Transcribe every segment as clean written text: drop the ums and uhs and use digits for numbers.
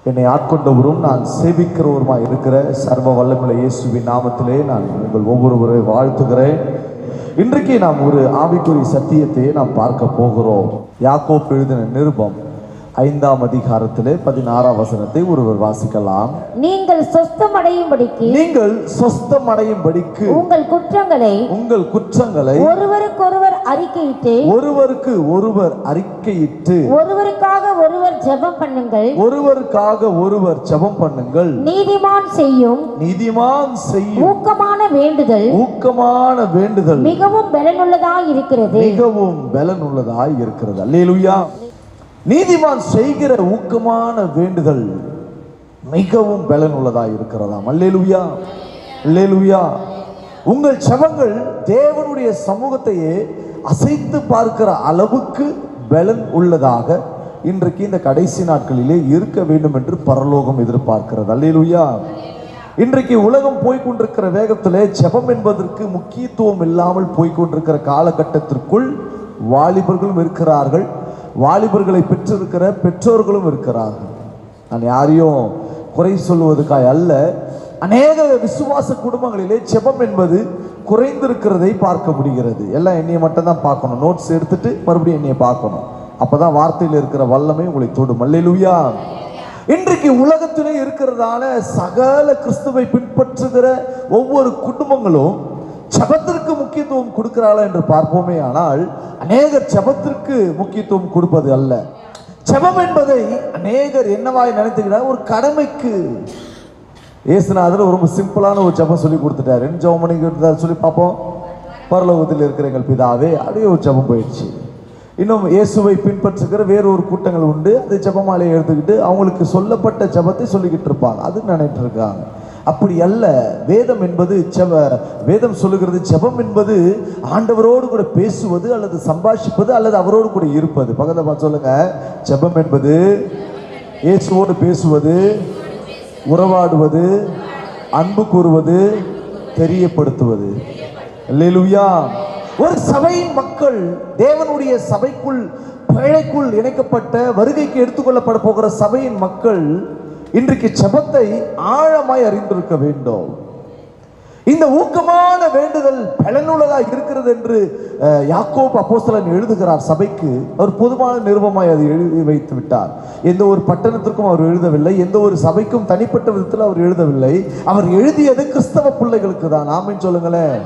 என்னை ஆட்கொண்டவரும் நான் சேவிக்கிறவருமாய் இருக்கிற சர்வ வல்லமையுள்ள இயேசுவின் நாமத்திலே நான் உங்கள் ஒவ்வொருவரை வாழ்த்துகிறேன். இன்றைக்கு நாம் ஒரு ஆவிக்குரிய சத்தியத்தை நாம் பார்க்க போகிறோம். யாக்கோப்பு எழுதின நிருபம் 5ஆம் அதிகாரத்திலே 16ஆம் வசனத்தை ஒருவர் வாசிக்கலாம். நீங்கள் சொஸ்தமடையும்படிக்கு உங்கள் குற்றங்களை ஒருவருக்கு ஒருவர் அறிக்கையிட்டு ஒருவருக்காக ஒருவர் ஜெபம் பண்ணுங்கள். நீதிமான் செய்யும் ஊக்கமான வேண்டுதல் மிகவும் பலனுள்ளதாய் இருக்கிறது. அல்லேலூயா. நீதிமான் செய்கிற ஊக்கமான வேண்டுதல் மிகவும் பலனுள்ளதாக இருக்கிறதாம். அல்லேலூயா, அல்லேலூயா. உங்கள் ஜெபங்கள் தேவனுடைய சமூகத்தையே அசைத்து பார்க்கிற அளவுக்கு பலன் உள்ளதாக இன்றைக்கு இந்த கடைசி நாட்களிலே இருக்க வேண்டும் என்று பரலோகம் எதிர்பார்க்கிறது. அல்லேலூயா. இன்றைக்கு உலகம் போய்கொண்டிருக்கிற வேகத்திலே ஜெபம் என்பதற்கு முக்கியத்துவம் இல்லாமல் போய்கொண்டிருக்கிற காலகட்டத்திற்குள் வாலிபர்களும் இருக்கிறார்கள், வாலிபர்களை பெற்றிருக்கிற பெற்றோர்களும் இருக்கிறார்கள். நான் யாரையும் குறை சொல்வதற்காக அல்ல, அநேக விசுவாச குடும்பங்களிலே ஜெபம் என்பது குறைந்திருக்கிறதை பார்க்க முடிகிறது. எல்லாம் என்னையை மட்டும் தான் பார்க்கணும், நோட்ஸ் எடுத்துட்டு மறுபடியும் என்னையை பார்க்கணும். அப்பதான் வார்த்தையில் இருக்கிற வல்லமை உங்களை தொடும். அல்லேலூயா. இன்றைக்கு உலகத்திலே இருக்கிறதான சகல கிறிஸ்துவை பின்பற்றுகிற ஒவ்வொரு குடும்பங்களும் ஜெபத்திற்கு முக்கியத்துவம் கொடுக்கிறாளா என்று பார்ப்போமே. ஆனால் அநேகர் ஜெபத்திற்கு முக்கியத்துவம் கொடுப்பது அல்ல. ஜெபம் என்பதை அநேகர் என்னவாய் நினைத்துக்கிறார், ஒரு கடமைக்கு. இயேசுநாதர் ரொம்ப சிம்பிளான ஒரு ஜெபம் சொல்லி கொடுத்துட்டாரு. என்ன ஜெபம் பண்ணி சொல்லி பார்ப்போம். பரலோகத்தில் இருக்கிற எங்கள் பிதாவே, அப்படியே ஒரு ஜெபம் போயிடுச்சு. இன்னும் இயேசுவை பின்பற்றுகிற வேறொரு கூட்டங்கள் உண்டு, அது ஜெபமாலையை எடுத்துக்கிட்டு அவங்களுக்கு சொல்லப்பட்ட ஜெபத்தை சொல்லிக்கிட்டு இருப்பாங்க, அது நினைட்டு இருக்காங்க. அப்படி அல்ல. வேதம் என்பது வேதம் சொல்லுகிறது, ஜெபம் என்பது ஆண்டவரோடு கூட பேசுவது அல்லது சம்பாஷிப்பது அல்லது அவரோடு கூட இருப்பது. பக்கத்துல சொல்லுங்க, ஜெபம் என்பது இயேசுவோடு பேசுவது, உறவாடுவது, அன்பு கூறுவது, தெரியப்படுத்துவது. அல்லேலூயா. ஒரு சபையின் மக்கள் தேவனுடைய சபைக்குள் பேழைக்குள் இணைக்கப்பட்ட வருகைக்கு எடுத்துக்கொள்ளப்பட போகிற சபையின் மக்கள் இன்றைக்கு ஜெபத்தை ஆழமாய் அறிந்திருக்க வேண்டும். இந்த ஊக்கமான வேண்டுதல் பலனுள்ளதாக இருக்கிறது என்று யாக்கோபு அப்போஸ்தலன் எழுதுகிறார் சபைக்கு. அவர் பொதுவான நிருபமாய் அதை எழுதி வைத்து விட்டார். எந்த ஒரு பட்டணத்திற்கும் அவர் எழுதவில்லை, எந்த ஒரு சபைக்கும் தனிப்பட்ட விதத்தில் அவர் எழுதவில்லை. அவர் எழுதியது கிறிஸ்தவ பிள்ளைகளுக்கு தான். ஆமென் சொல்லுங்களேன்.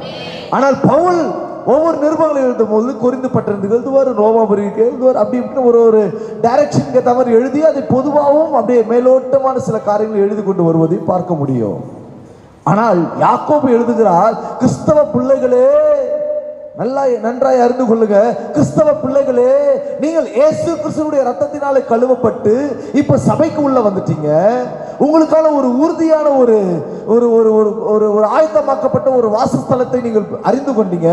ஆனால் பவுல் ஒவ்வொரு நிருபங்களை எழுதும் போது கொரிந்து பட்டணத்துக்கு எழுதுவார், ரோமாபுரிக்கு எழுதுவார், அப்படி இப்படின்னு ஒரு டைரக்ஷனுக்கு தவிர எழுதி அதை பொதுவாகவும் அப்படியே மேலோட்டமான சில காரியங்களை எழுதி கொண்டு வருவதை பார்க்க முடியும். ஆனால் யாக்கோபு எழுதுகிறார், கிறிஸ்தவ பிள்ளைகளே நன்றாய் அறிந்து கொள்ளுங்க, கிறிஸ்தவ பிள்ளைகளே, நீங்கள் இயேசு கிறிஸ்துவினுடைய ரத்தத்தினாலே கழுவப்பட்டு இப்ப சபைக்கு உள்ள வந்துட்டீங்க. உங்களுக்கான ஒரு உறுதியான ஒரு ஒரு ஒரு ஒரு ஆயத்தமாக்கப்பட்ட ஒரு வாசஸ்தலத்தை நீங்கள் அறிந்து கொண்டீங்க.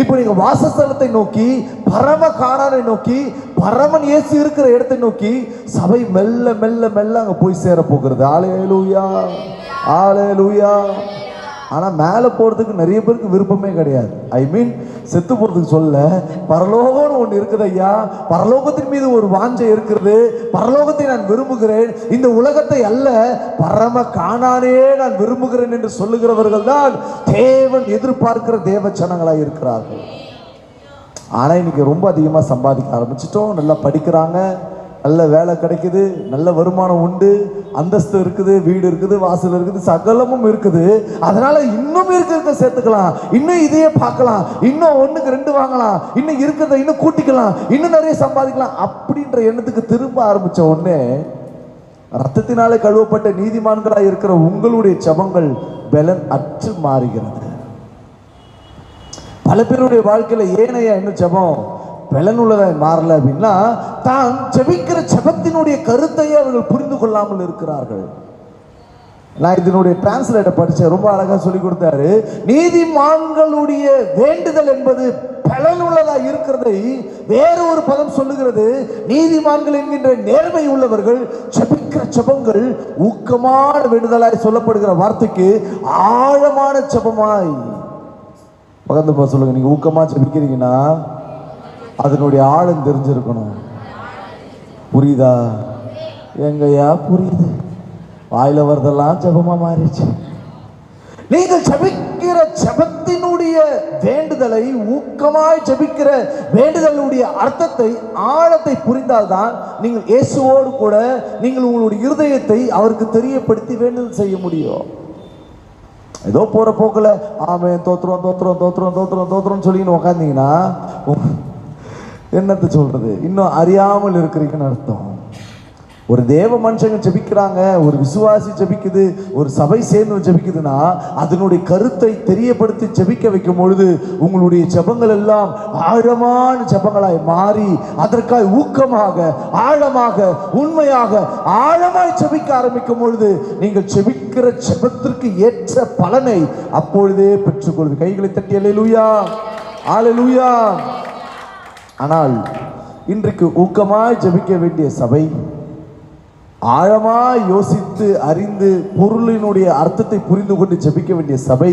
இப்ப நீங்க வாசஸ்தலத்தை நோக்கி, பரம கானானை நோக்கி, பரமன் இயேசு இருக்கிற இடத்தை நோக்கி சபை மெல்ல மெல்ல மெல்ல அங்க போய் சேர போகிறது. அல்லேலூயா, அல்லேலூயா. ஆனா மேல போறதுக்கு நிறைய பேருக்கு விருப்பமே கிடையாது. ஐ மீன் செத்து போறதுக்கு சொல்ல, பரலோகம்னு ஒண்ணு இருக்குது ஐயா, பரலோகத்தின் மீது ஒரு வாஞ்சை இருக்கிறது, பரலோகத்தை நான் விரும்புகிறேன், இந்த உலகத்தை அல்ல பரம காணானே நான் விரும்புகிறேன் என்று சொல்லுகிறவர்கள் தான் தேவன் எதிர்பார்க்கிற தேவ ஜனங்களாய் இருக்கிறார்கள். ஆனா இன்னைக்கு ரொம்ப அதிகமா சம்பாதிக்க ஆரம்பிச்சிட்டோம், நல்லா படிக்கிறாங்க, நல்ல வேலை கிடைக்குது, நல்ல வருமானம் உண்டு, அந்தஸ்து இருக்குது, வீடு இருக்குது, வாசல் இருக்குது, சகலமும் இருக்குது. அதனால இன்னும் இருக்க சேர்த்துக்கலாம், இன்னும் இதையே பார்க்கலாம், இன்னும் 1க்கு 2 வாங்கலாம், இன்னும் இருக்கிறத இன்னும் கூட்டிக்கலாம், இன்னும் நிறைய சம்பாதிக்கலாம் அப்படின்ற எண்ணத்துக்கு திரும்ப ஆரம்பிச்ச உடனே ரத்தத்தினாலே கழுவப்பட்ட நீதிமான்களாக இருக்கிற உங்களுடைய ஜெபங்கள் பலன் அற்று மாறுகிறது. பல பேருடைய வாழ்க்கையில ஏனையா இன்னும் ஜெபம் பலனுள்ளதாய் மாறல அப்படின்னா, தான் ஜெபிக்கிற ஜெபத்தினுடைய கருத்தையே அவர்கள் புரிந்து கொள்ளாமல் இருக்கிறார்கள். நான் இதனுடைய டிரான்ஸ்லேட்டர் படிச்சேன், ரொம்ப அழகா சொல்லி கொடுத்தாரு. நீதிமான்களுடைய வேண்டுதல் என்பது பலனுள்ளதா இருக்கிறதை வேற ஒரு பதம் சொல்லுகிறது. நீதிமான்கள் என்கின்ற நேர்மை உள்ளவர்கள் ஜெபிக்கிற ஜெபங்கள் ஊக்கமான வேண்டுதலாய் சொல்லப்படுகிற வார்த்தைக்கு ஆழமான ஜெபமாய். பகந்து சொல்லுங்க, நீங்க ஊக்கமா ஜெபிக்கிறீங்கன்னா அதனுடைய ஆழம் தெரிஞ்சிருக்கணும். புரியுதா? எங்கயா புரியுது? வாயில வரதெல்லாம் ஜெபமா மாறிடுச்சு. நீங்கள் ஜெபிக்கிற ஜெபத்தினுடைய வேண்டுதலை, ஊக்கமாய் ஜெபிக்கிற வேண்டுதலுடைய அர்த்தத்தை, ஆழத்தை புரிந்தால்தான் நீங்கள் இயேசுவோடு கூட நீங்கள் உங்களுடைய இருதயத்தை அவருக்கு தெரியப்படுத்தி வேண்டுதல் செய்ய முடியும். ஏதோ போற போக்குல ஆமே தோத்துறோம் தோத்துறோம் தோத்துறோம் தோத்துறோம் தோத்துறோம் சொல்லின்னு உக்காந்தீங்கன்னா என்னத்தை சொல்றது, இன்னும் அறியாமல் இருக்கிறீங்கன்னு அர்த்தம். ஒரு தேவ மனுஷங்க ஜெபிக்கிறாங்க, ஒரு விசுவாசி ஜெபிக்குது, ஒரு சபை சேர்ந்து ஜெபிக்குதுன்னா அதனுடைய கருத்தை தெரியப்படுத்தி ஜெபிக்க வைக்கும் பொழுது உங்களுடைய ஜெபங்கள் எல்லாம் ஆழமான ஜெபங்களாய் மாறி அதற்காய் ஊக்கமாக, ஆழமாக, உண்மையாக, ஆழமாய் ஜெபிக்க ஆரம்பிக்கும் பொழுது நீங்கள் ஜெபிக்கிற ஜெபத்திற்கு ஏற்ற பலனை அப்பொழுதே பெற்றுக்கொள்வது. கைகளை தட்டி அல்லேலூயா, அல்லேலூயா. ஆனால் இன்றைக்கு ஊக்கமாய் ஜெபிக்க வேண்டிய சபை, ஆழமாய் யோசித்து அறிந்து பொருளினுடைய அர்த்தத்தை புரிந்து கொண்டு ஜெபிக்க வேண்டிய சபை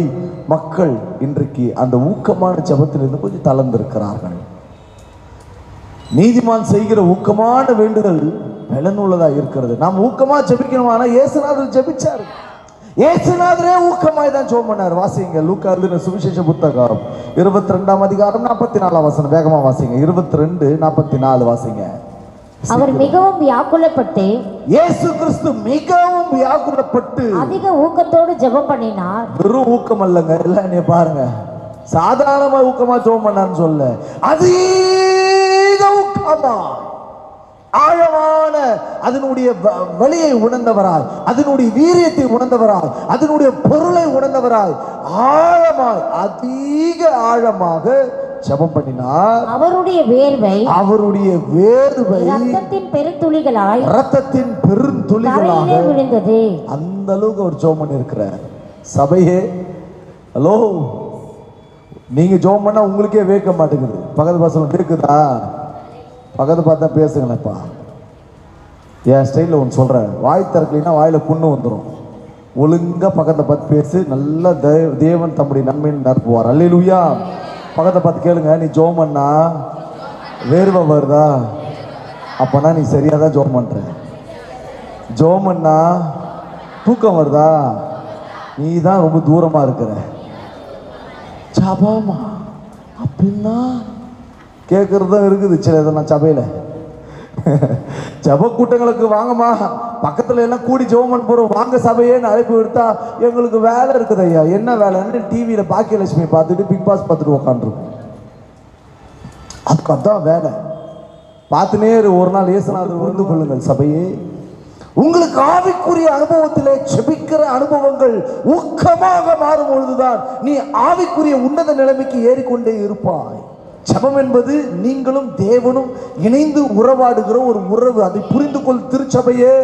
மக்கள் இன்றைக்கு அந்த ஊக்கமான ஜெபத்திலிருந்து கொஞ்சம் தளர்ந்திருக்கிறார்கள். நீதிமான் செய்கிற ஊக்கமான வேண்டுதல் பலனுள்ளதா இருக்கிறது. நாம் ஊக்கமா ஜெபிக்கணும். ஆனா இயேசுநாதர் ஜெபிச்சாரு. இயேசுநாதரே ஊக்கமாய் தான் ஜெபம் பண்ணார். வாசிங்க லூக்கா எழுதின சுவிசேஷ புத்தகம் 22ஆம் அதிகாரம் 44ஆம் வசனம். வேகமா வாசிங்க. 22:44 வாசிங்க. அவர் மிகவும் வியாக்குலப்பட்டு, இயேசு கிறிஸ்து மிகவும் வியாக்குலப்பட்டு அதிக ஊக்கத்தோடு ஜெபம் பண்ணினார். வெறும் ஊக்கம் அல்லங்க, எல்லாம் நீ பாருங்க, சாதாரணமா ஊக்கமா ஜெபம் பண்ணான்னு சொல்ல, அதிக ஊக்கமா ஆழமான அதனுடைய வலியை உணர்ந்தவராய், அதனுடைய வீரியத்தை உணர்ந்தவராய், அதனுடைய பொருளை உணர்ந்தவராய் ஆழமாய், அதிக ஆழமாக ஜெபம் பண்ணினார். அவருடைய வேர்வை இரத்தத்தின் பெருந்துளிகளாய் விழுந்தது. அந்த அளவுக்கு அவர் ஜெபம் பண்ணி இருக்கிறார். சபையே, ஹலோ, நீங்க ஜெபம் பண்ணா உங்களுக்கே வேக்க மாட்டேங்குது. பக்கத்து பசங்க கேக்குதா? பக்கத்து பார்த்தா பேசுங்களேப்பா. என் ஸ்டைலில் ஒன்று சொல்கிறேன், வாய் திறக்கலைன்னா வாயில புண்ணு வந்துடும். ஒழுங்கா பக்கத்தை பார்த்து பேசு. நல்ல தேவன் தம்முடைய நன்மையில் நிரப்புவார். அல்லேலூயா. பக்கத்தை பார்த்து கேளுங்க, நீ ஜெபம் பண்ணா வேர்வை வருதா? அப்பனா நீ சரியாக தான் ஜெபம் பண்ற. ஜெபம் பண்ணா தூக்கம் வருதா? நீ தான் ரொம்ப தூரமா இருக்கிற. ஜபமா அப்படின்னா கேட்கறதும் இருக்குது சில இதெல்லாம் சபையில. ஜப கூட்டங்களுக்கு வாங்கம்மா, பக்கத்துல எல்லாம் கூடி ஜெபம் பண்ண போறோம், வாங்க சபையேன்னு அழைப்பு விடுத்தா எங்களுக்கு வேலை இருக்குது ஐயா. என்ன வேலைன்னு டிவியில பாக்கியலட்சுமி பார்த்துட்டு பிக் பாஸ் பார்த்துட்டு உக்காந்துருக்கும். அதுக்கு அதான் வேலை. பார்த்துனே ஒரு நாள் இயேசுநாதர் உணர்ந்து கொள்ளுங்கள் சபையே, உங்களுக்கு ஆவிக்குரிய அனுபவத்திலே ஜெபிக்கிற அனுபவங்கள் ஊக்கமாக மாறும் பொழுதுதான் நீ ஆவிக்குரிய உன்னத நிலைமைக்கு ஏறிக்கொண்டே இருப்பாய். ஜெபம் என்பது நீங்களும் தேவனும் இணைந்து உறவாடுகிற ஒரு உறவு. அதை புரிந்து கொள் திருச்சபையே.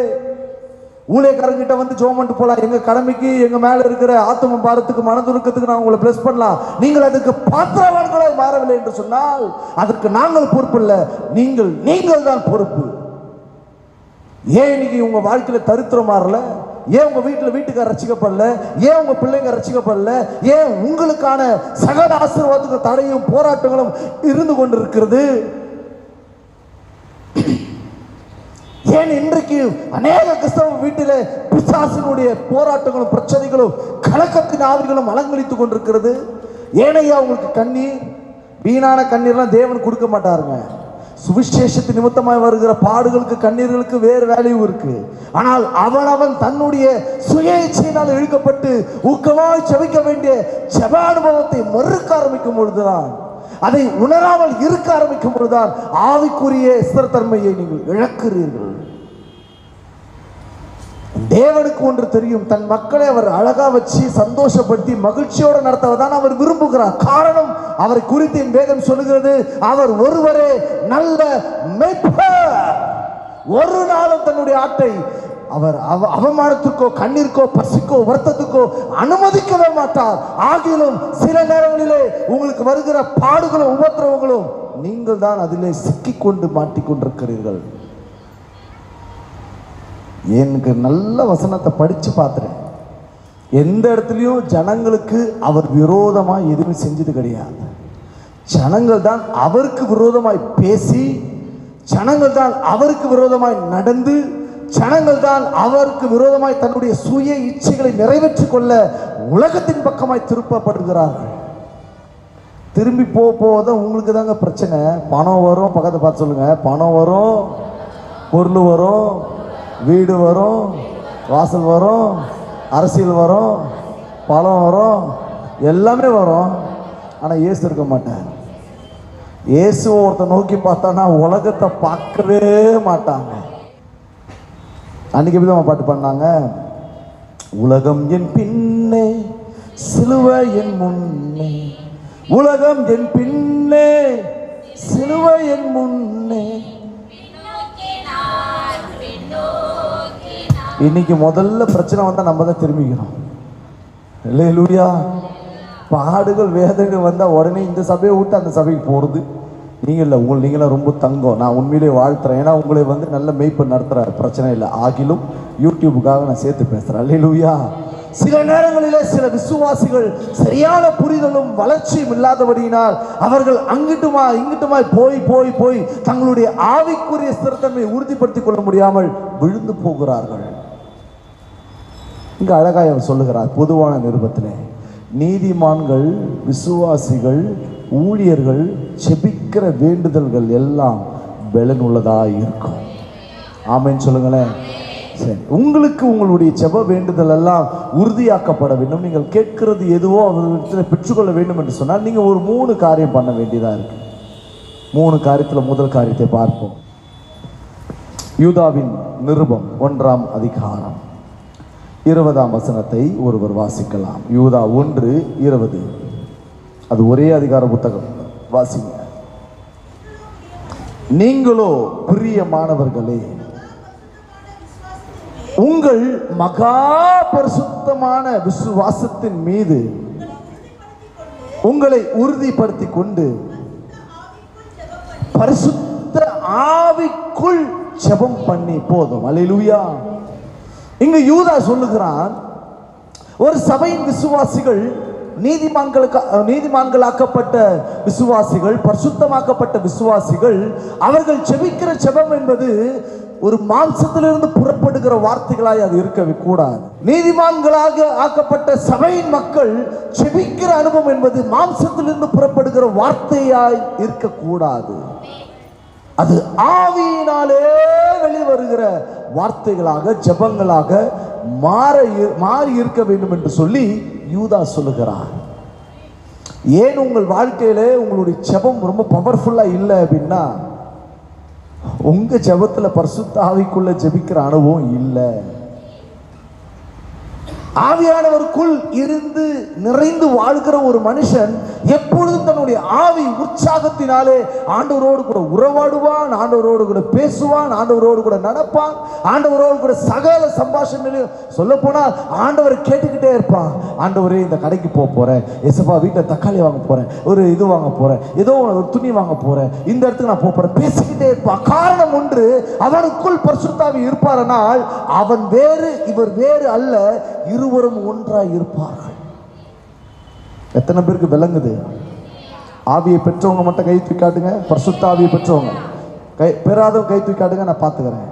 ஊழியக்காரங்கிட்ட வந்து ஜெபம் பண்ணிட்டு போலாம், எங்க கடமைக்கு எங்க மேல இருக்கிற ஆத்ம பாரத்துக்கு மனதுருக்கத்துக்கு நான் உங்களை பிளஸ் பண்ணலாம். நீங்கள் அதுக்கு பாத்திரவான்களாய் மாறவில்லை என்று சொன்னால் அதற்கு நாங்கள் பொறுப்பு இல்லை, நீங்கள் தான் பொறுப்பு. ஏன் இன்னைக்கு உங்க வாழ்க்கையில தரித்திரம் மாறல? ஏன் உங்க வீட்டுக்கார ரட்சிக்கப்படல? ஏன் உங்க பிள்ளைங்க ரட்சிக்கப்படல? ஏன் உங்களுக்கான சகல ஆசீர்வாதத்துக்கு தடையும் போராட்டங்களும் இருந்து கொண்டிருக்கிறது? ஏன் இன்றைக்கு அநேக கிறிஸ்தவ வீட்டிலே பிசாசினுடைய போராட்டங்களும் பிரச்சனைகளும் கலக்கத்தின் ஆவிகளும் அலங்கழித்துக் கொண்டிருக்கிறது? ஏனையா உங்களுக்கு கண்ணீர்? வீணான கண்ணீர்லாம் தேவன் கொடுக்க மாட்டாருங்க. சுவிசேஷத்து நிமித்தமாய் வருகிற பாடுகளுக்கு கண்ணீர்களுக்கு வேறு வேல்யூ இருக்கு. ஆனால் அவன் தன்னுடைய சுய இச்சையினால் இழுக்கப்பட்டு ஊக்கமாய் ஜெபிக்க வேண்டிய ஜெப அனுபவத்தை மறுக்க ஆரம்பிக்கும் பொழுதுதான், அதை உணராமல் இருக்க ஆரம்பிக்கும் பொழுதுதான் ஆவிக்குரிய ஸ்திரத்தன்மையை நீங்கள் இழக்கிறீர்கள். தேவனுக்கு ஒன்று தெரியும், தன் மக்களை அவர் அழகா வச்சு சந்தோஷப்படுத்தி மகிழ்ச்சியோடு நடத்துவதான் அவர் விரும்புகிறார். காரணம், அவரை குறித்து என் வேதம் சொல்லுகிறது, அவர் ஒருவரே நல்ல மேய்ப்பர். ஒரு நாளும் தன்னுடைய ஆட்டை அவர் அவமானத்திற்கோ கண்ணீருக்கோ பசிக்கோ வருத்தத்துக்கோ அனுமதிக்கவே மாட்டார். ஆகிலும் சில நேரங்களிலே உங்களுக்கு வருகிற பாடுகளும் உபத்திரவங்களும் நீங்கள் தான் அதிலே சிக்கிக்கொண்டு மாட்டிக்கொண்டிருக்கிறீர்கள். எனக்கு நல்ல வசனத்தை படிச்சு பார்த்துறேன். எந்த இடத்துலையும் ஜனங்களுக்கு அவர் விரோதமாய் எதுவுமே செஞ்சது கிடையாது. ஜனங்கள் தான் அவருக்கு விரோதமாய் பேசி, ஜனங்கள் தான் அவருக்கு விரோதமாய் நடந்து, ஜனங்கள் தான் அவருக்கு விரோதமாய் தன்னுடைய சுய இச்சைகளை நிறைவேற்றிக் கொள்ள உலகத்தின் பக்கமாய் திருப்பப்படுகிறார்கள். திரும்பி போதான் உங்களுக்கு தாங்க பிரச்சனை. பணம் வரும், பக்கத்தை பார்த்து சொல்லுங்க, பணம் வரும், பொருள் வரும், வீடு வரும், வாசல் வரும், அரசியல் வரும், பணம் வரும், எல்லாமே வரும். ஆனால் இயேசு இருக்க மாட்டார். இயேசு ஒருத்தர் நோக்கி பார்த்தானா உலகத்தை பார்க்கவே மாட்டாங்க. அன்னைக்கு எப்படி தான் பாட்டு பண்ணாங்க? உலகம் என் பின்னே சிலுவை என் முன்னே, உலகம் என் பின்னே சிலுவை என் முன்னே. இன்னைக்கு முதல்ல பிரச்சனை வந்தா நம்ம தான் திரும்பிக்கிறோம். அல்லேலூயா. பாடுகள் வேதனைகள் வந்தா உடனே இந்த சபையை விட்டு அந்த சபைக்கு போறது. நீங்களாம் ரொம்ப தங்கம். நான் உண்மையிலே வாழ்த்துறேன். ஏன்னா உங்களை நல்ல மெய்ப்பன் நடத்துறாரு, பிரச்சனை இல்லை. ஆகிலும் யூடியூபுக்காக நான் சேர்த்து பேசுறேன். அல்லேலூயா. சில நேரங்களிலே சில விசுவாசிகள் சரியான புரிதலும் வளர்ச்சியும் இல்லாதபடியினால் அவர்கள் இங்கிட்டுமாய் போய் தங்களுடைய ஆவிக்குரிய ஸ்திரத்தன்மையை உறுதிப்படுத்திக் கொள்ள முடியாமல் விழுந்து போகிறார்கள். இங்க அழகாய் அவர் சொல்லுகிறார் பொதுவான நிருபத்திலே, நீதிமான்கள், விசுவாசிகள், ஊழியர்கள் செபிக்கிற வேண்டுதல்கள் எல்லாம் பலனுள்ளதா இருக்கும். ஆமென் சொல்லுங்களேன். சரி, உங்களுக்கு உங்களுடைய செப வேண்டுதல் எல்லாம் உறுதியாக்கப்பட வேண்டும். நீங்கள் கேட்கிறது எதுவோ அவர்களிடத்தில் பெற்றுக்கொள்ள வேண்டும் என்று சொன்னால் நீங்கள் ஒரு 3 காரியம் பண்ண வேண்டியதாக இருக்கு. 3 காரியத்தில் முதல் காரியத்தை பார்ப்போம். யூதாவின் நிருபம் 1ஆம் அதிகாரம் 20ஆம் வசனத்தை ஒருவர் வாசிக்கலாம். யூதா 1:20. அது ஒரே அதிகார புத்தகம், வாசிங்க. நீங்களோ பிரியமானவர்களே, உங்கள் மகா பரிசுத்தமான விசுவாசத்தின் மீது உங்களை உறுதிப்படுத்திக் கொண்டு பரிசுத்த ஆவிக்குள் ஜெபம் பண்ணி போதும். அல்லேலூயா. இங்க யூதா சொல்லுகிறான், ஒரு சபையின் விசுவாசிகள், நீதிமான்களாக்கப்பட்ட விசுவாசிகள், பரிசுத்தமாக்கப்பட்ட விசுவாசிகள், அவர்கள் ஜெபிக்கிற ஜெபம் என்பது ஒரு மாம்சத்திலிருந்து புறப்படுகிற வார்த்தைகளாய் அது இருக்கவே கூடாது. நீதிமான்களாக ஆக்கப்பட்ட சபையின் மக்கள் ஜெபிக்கிற அனுபவம் என்பது மாம்சத்திலிருந்து புறப்படுகிற வார்த்தையாய் இருக்கக்கூடாது. அது ஆவியினாலே வெளிவருகிற வார்த்தைகளாக, ஜெபங்களாக மாறி இருக்க வேண்டும் என்று சொல்லி யூதா சொல்லுகிறார். ஏன் உங்கள் வாழ்க்கையிலே உங்களுடைய ஜெபம் ரொம்ப பவர்ஃபுல்லா இல்லை அப்படின்னா, உங்க ஜெபத்துல பரிசுத்த ஆவிக்குள்ள ஜெபிக்கிற அனுபவம் இல்லை. ஆவியானவருக்குள் இருந்து நிறைந்து வாழ்கிற ஒரு மனுஷன் எப்பொழுதும் தன்னுடைய ஆவி உற்சாகத்தினாலே ஆண்டவரோடு கூட உறவாடுவான், ஆண்டவரோடு கூட பேசுவான், ஆண்டவரோடு கூட நடப்பான், ஆண்டவரோடு கூட சகல சம்பாஷணையிலும் சொல்ல போனால் ஆண்டவரை கேட்டுக்கிட்டே இருப்பான். ஆண்டவரே, இந்த கடைக்கு போறேன், எசப்பா வீட்டில் தக்காளி வாங்க போறேன், ஒரு இது வாங்க போறேன், ஏதோ ஒரு துணி வாங்க போறேன், இந்த இடத்துக்கு நான் போறேன், பேசிக்கிட்டே இருப்பான். காரணம் ஒன்று, அவனுக்குள் பரிசுத்த ஆவி இருப்பாரனால் அவன் வேறு இவர் வேறு அல்ல, இருவரும் ஒன்றாய் இருப்பார்கள். எத்தனை பேருக்கு விளங்குது? ஆவியை பெற்றவங்க மட்டும் கை தூக்கி காட்டுங்க. பரிசுத்த ஆவியை பெற்றவங்க பெறாதவங்க கை தூக்கி காட்டுங்க, நான் பார்த்துக்கிறேன்.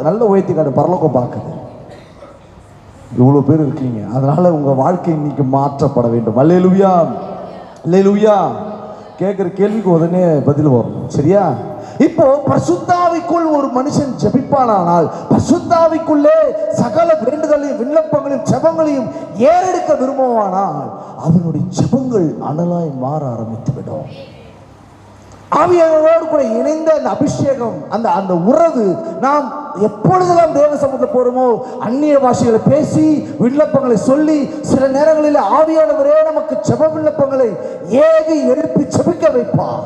நல்ல உயர்த்தி காட்டு, பரலோகம் பார்க்குது. இவ்வளோ பேர் இருக்கீங்க, அதனால உங்க வாழ்க்கை இன்னைக்கு மாற்றப்பட வேண்டும். அல்லேலூயா, அல்லேலூயா. கேட்குற கேள்விக்கு உடனே பதில் வரணும், சரியா? இப்போ பரிசுத்தாவிக்குள் ஒரு மனுஷன் ஜெபிப்பானால், பரிசுத்தாவிக்குள்ளே சகல வேண்டுதலையும் விண்ணப்பங்களையும் ஜெபங்களையும் ஏறெடுக்க விரும்புவானால் அவனுடைய ஜெபங்கள் அனலாய் மாற ஆரம்பித்து விடும். ஆவியானவரோடு கூட இணைந்த அந்த அபிஷேகம், அந்த உறவு, நாம் எப்பொழுதெல்லாம் தேவ சமூகத்தில் போறோமோ அந்நிய பாஷைகளை பேசி விண்ணப்பங்களை சொல்லி, சில நேரங்களில் ஆவியானவரே நமக்கு ஜெப விண்ணப்பங்களை ஏகி எழுப்பி ஜெபிக்க வைப்பார்.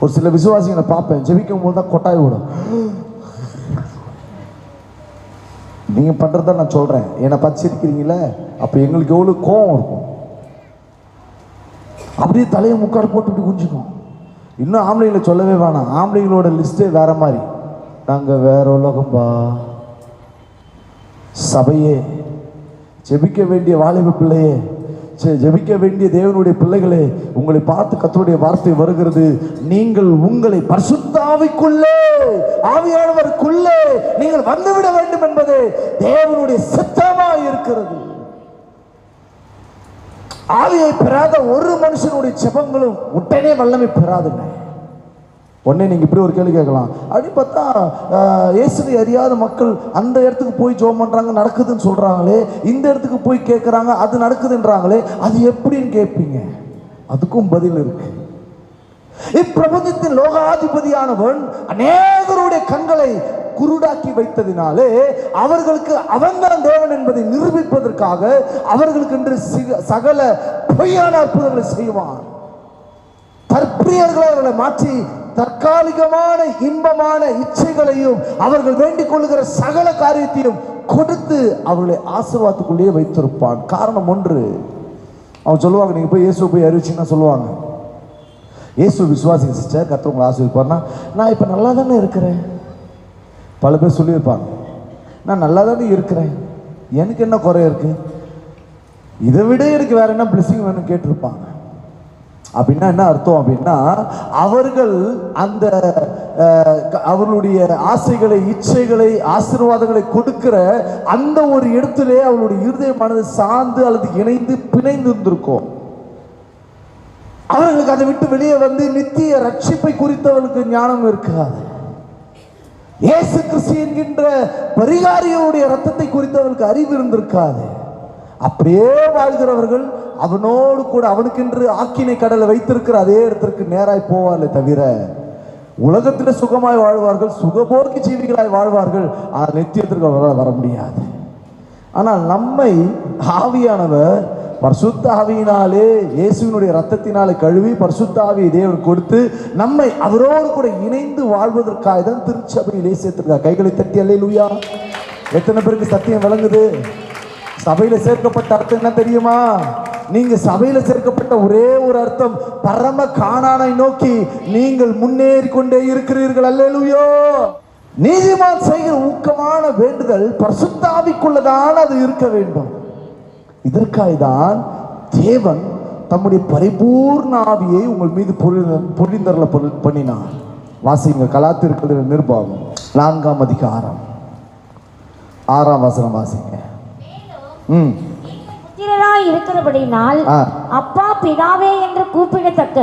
ஒரு சில விசுவாசிகளை பார்ப்பேன், ஜெபிக்கும் போது தான் கொட்டாய் விடும். நீங்க பண்றத நான் சொல்றேன், என்னை பச்சிருக்கிறீங்களே, அப்ப எங்களுக்கு எவ்வளவு கோபம் இருக்கும். அப்படியே தலையை முக்காடு போட்டு இப்படி குஞ்சுக்கும். இன்னும் ஆம்பளைங்களை சொல்லவே வேணாம், ஆம்பளைங்களோட லிஸ்டே வேற மாதிரி. நாங்க வேற உலகம்பா. சபையே, ஜெபிக்க வேண்டிய வாலிப பிள்ளையே, ஜெபிக்க வேண்டிய தேவனுடைய பிள்ளைகளே, உங்களை பார்த்து கர்த்தருடைய வார்த்தை வருகிறது. நீங்கள் உங்களை பரிசுத்த ஆவிக்குள்ளே, ஆவியானவருக்குள்ளே நீங்கள் வந்துவிட வேண்டும் என்பது தேவனுடைய சித்தமாய் இருக்கிறது. ஆவியை பெறாத ஒரு மனுஷனுடைய ஜெபங்களும் உடனே வல்லமை பெறாதுங்க. உடனே நீங்க இப்படி ஒரு கேள்வி கேட்கலாம். அப்படி பார்த்தா இயேசுவை அறியாத மக்கள் அந்த இடத்துக்கு போய் ஜெபம் பண்றாங்க, நடக்குதுன்னு சொல்றாங்களே, இந்த இடத்துக்கு போய் கேட்கறாங்க, அது நடக்குதுன்றாங்களே, அது எப்படின்னு கேட்பீங்க. அதுக்கும் பதில் இருக்கு. இப்பிரபஞ்சத்தின் லோகாதிபதியானவன் அநேகருடைய கண்களை குருடாக்கி வைத்ததினாலே அவர்களுக்கு அவன்தான் தேவன் என்பதை நிரூபிப்பதற்காக அவர்களுக்கு என்று சகல பொய்யான அற்புதங்களை செய்வான். தற்பிரியர்களை அவர்களை மாற்றி தற்காலிகமான இன்பமான இச்சைகளையும் அவர்கள் வேண்டிக் கொள்ளுகிற சகல காரியத்தையும் கொடுத்து அவர்களை ஆசீர்வாதத்துக்குள்ளேயே வைத்திருப்பான். காரணம் ஒன்று, அவன் சொல்லுவாங்க, நீங்க போய் இயேசு போய் அறிவிச்சிங்கன்னா சொல்லுவாங்க, இயேசு விசுவாசிங்க சிஸ்டர், கர்த்தர் உங்களை ஆசீர்வதிப்பார்னா, நான் இப்போ நல்லா தானே இருக்கிறேன். பல பேர் சொல்லியிருப்பாங்க, நான் நல்லா தானே இருக்கிறேன், எனக்கு என்ன குறை இருக்கு, இதை விட எனக்கு வேற என்ன பிளெஸிங் வேணும்னு கேட்டிருப்பாங்க. அப்படின்னா என்ன அர்த்தம் அப்படின்னா, அவர்கள் அந்த அவர்களுடைய ஆசைகளை, இச்சைகளை, ஆசீர்வாதங்களை கொடுக்கிற அந்த ஒரு இடத்திலே அவர்களுடைய இருதயமானது சார்ந்து அல்லது இணைந்து பிணைந்து இருந்திருக்கும். அவர்களுக்கு அதை விட்டு வெளியே வந்து நித்திய ரட்சிப்பை குறித்தவர்களுக்கு ஞானம் இருக்காது. இயேசு கிறிஸ்து என்கின்ற பரிகாரியுடைய ரத்தத்தை குறித்தவர்களுக்கு அறிவு இருந்திருக்காது. அப்படியே வாழ்கிறவர்கள் அவனோடு கூட அவனுக்கென்று ஆக்கினை கடலை வைத்திருக்கிற அதே இடத்திற்கு நேராய் போவார்களே தவிர, உலகத்தில் சுகமாய் வாழ்வார்கள், சுகபோக்கி ஜீவிகளாய் வாழ்வார்கள், ஆனால் நித்தியத்திற்கு அவர்களால் வர முடியாது. ஆனால் நம்மை ஆவியானவர் பரிசுத்த ஆவியினாலே, இயேசுவினுடைய ரத்தத்தினாலே கழுவி பரிசுத்த ஆவியை தேவன் கொடுத்து நம்மை அவரோடு கூட இணைந்து வாழ்வதற்காக தான் திருச்சபையிலே சேர்த்திருக்கார். கைகளை தட்டி அல்லேலூயா. எத்தனை பேருக்கு சத்தியம் விளங்குது? சபையில சேர்க்கப்பட்ட அர்த்தம் என்ன தெரியுமா? நீங்க சபையில சேர்க்கப்பட்ட ஒரே ஒரு அர்த்தம், பரம கானானை நோக்கி நீங்கள் முன்னேறி கொண்டே இருக்கிறீர்கள். அல்லேலூயா. நீதிமான் செய்கிற ஊக்கமான வேண்டுதல் பரிசுத்த ஆவிக்குள்ளதான் அது இருக்க வேண்டும். இதற்காக தான் தேவன் தம்முடைய பரிபூர்ண ஆவியை உங்கள் மீது பொழிந்தருள பண்ணினார். வாசிங்க, கலாத்தியர்கள் நிருபம் 4ஆம் அதிகாரம் 6ஆம் வசனம் வாசிங்க. புத்திரராய் இருக்கிறபடினால் அப்பா பிதாவே என்று கூப்பிடத்தக்க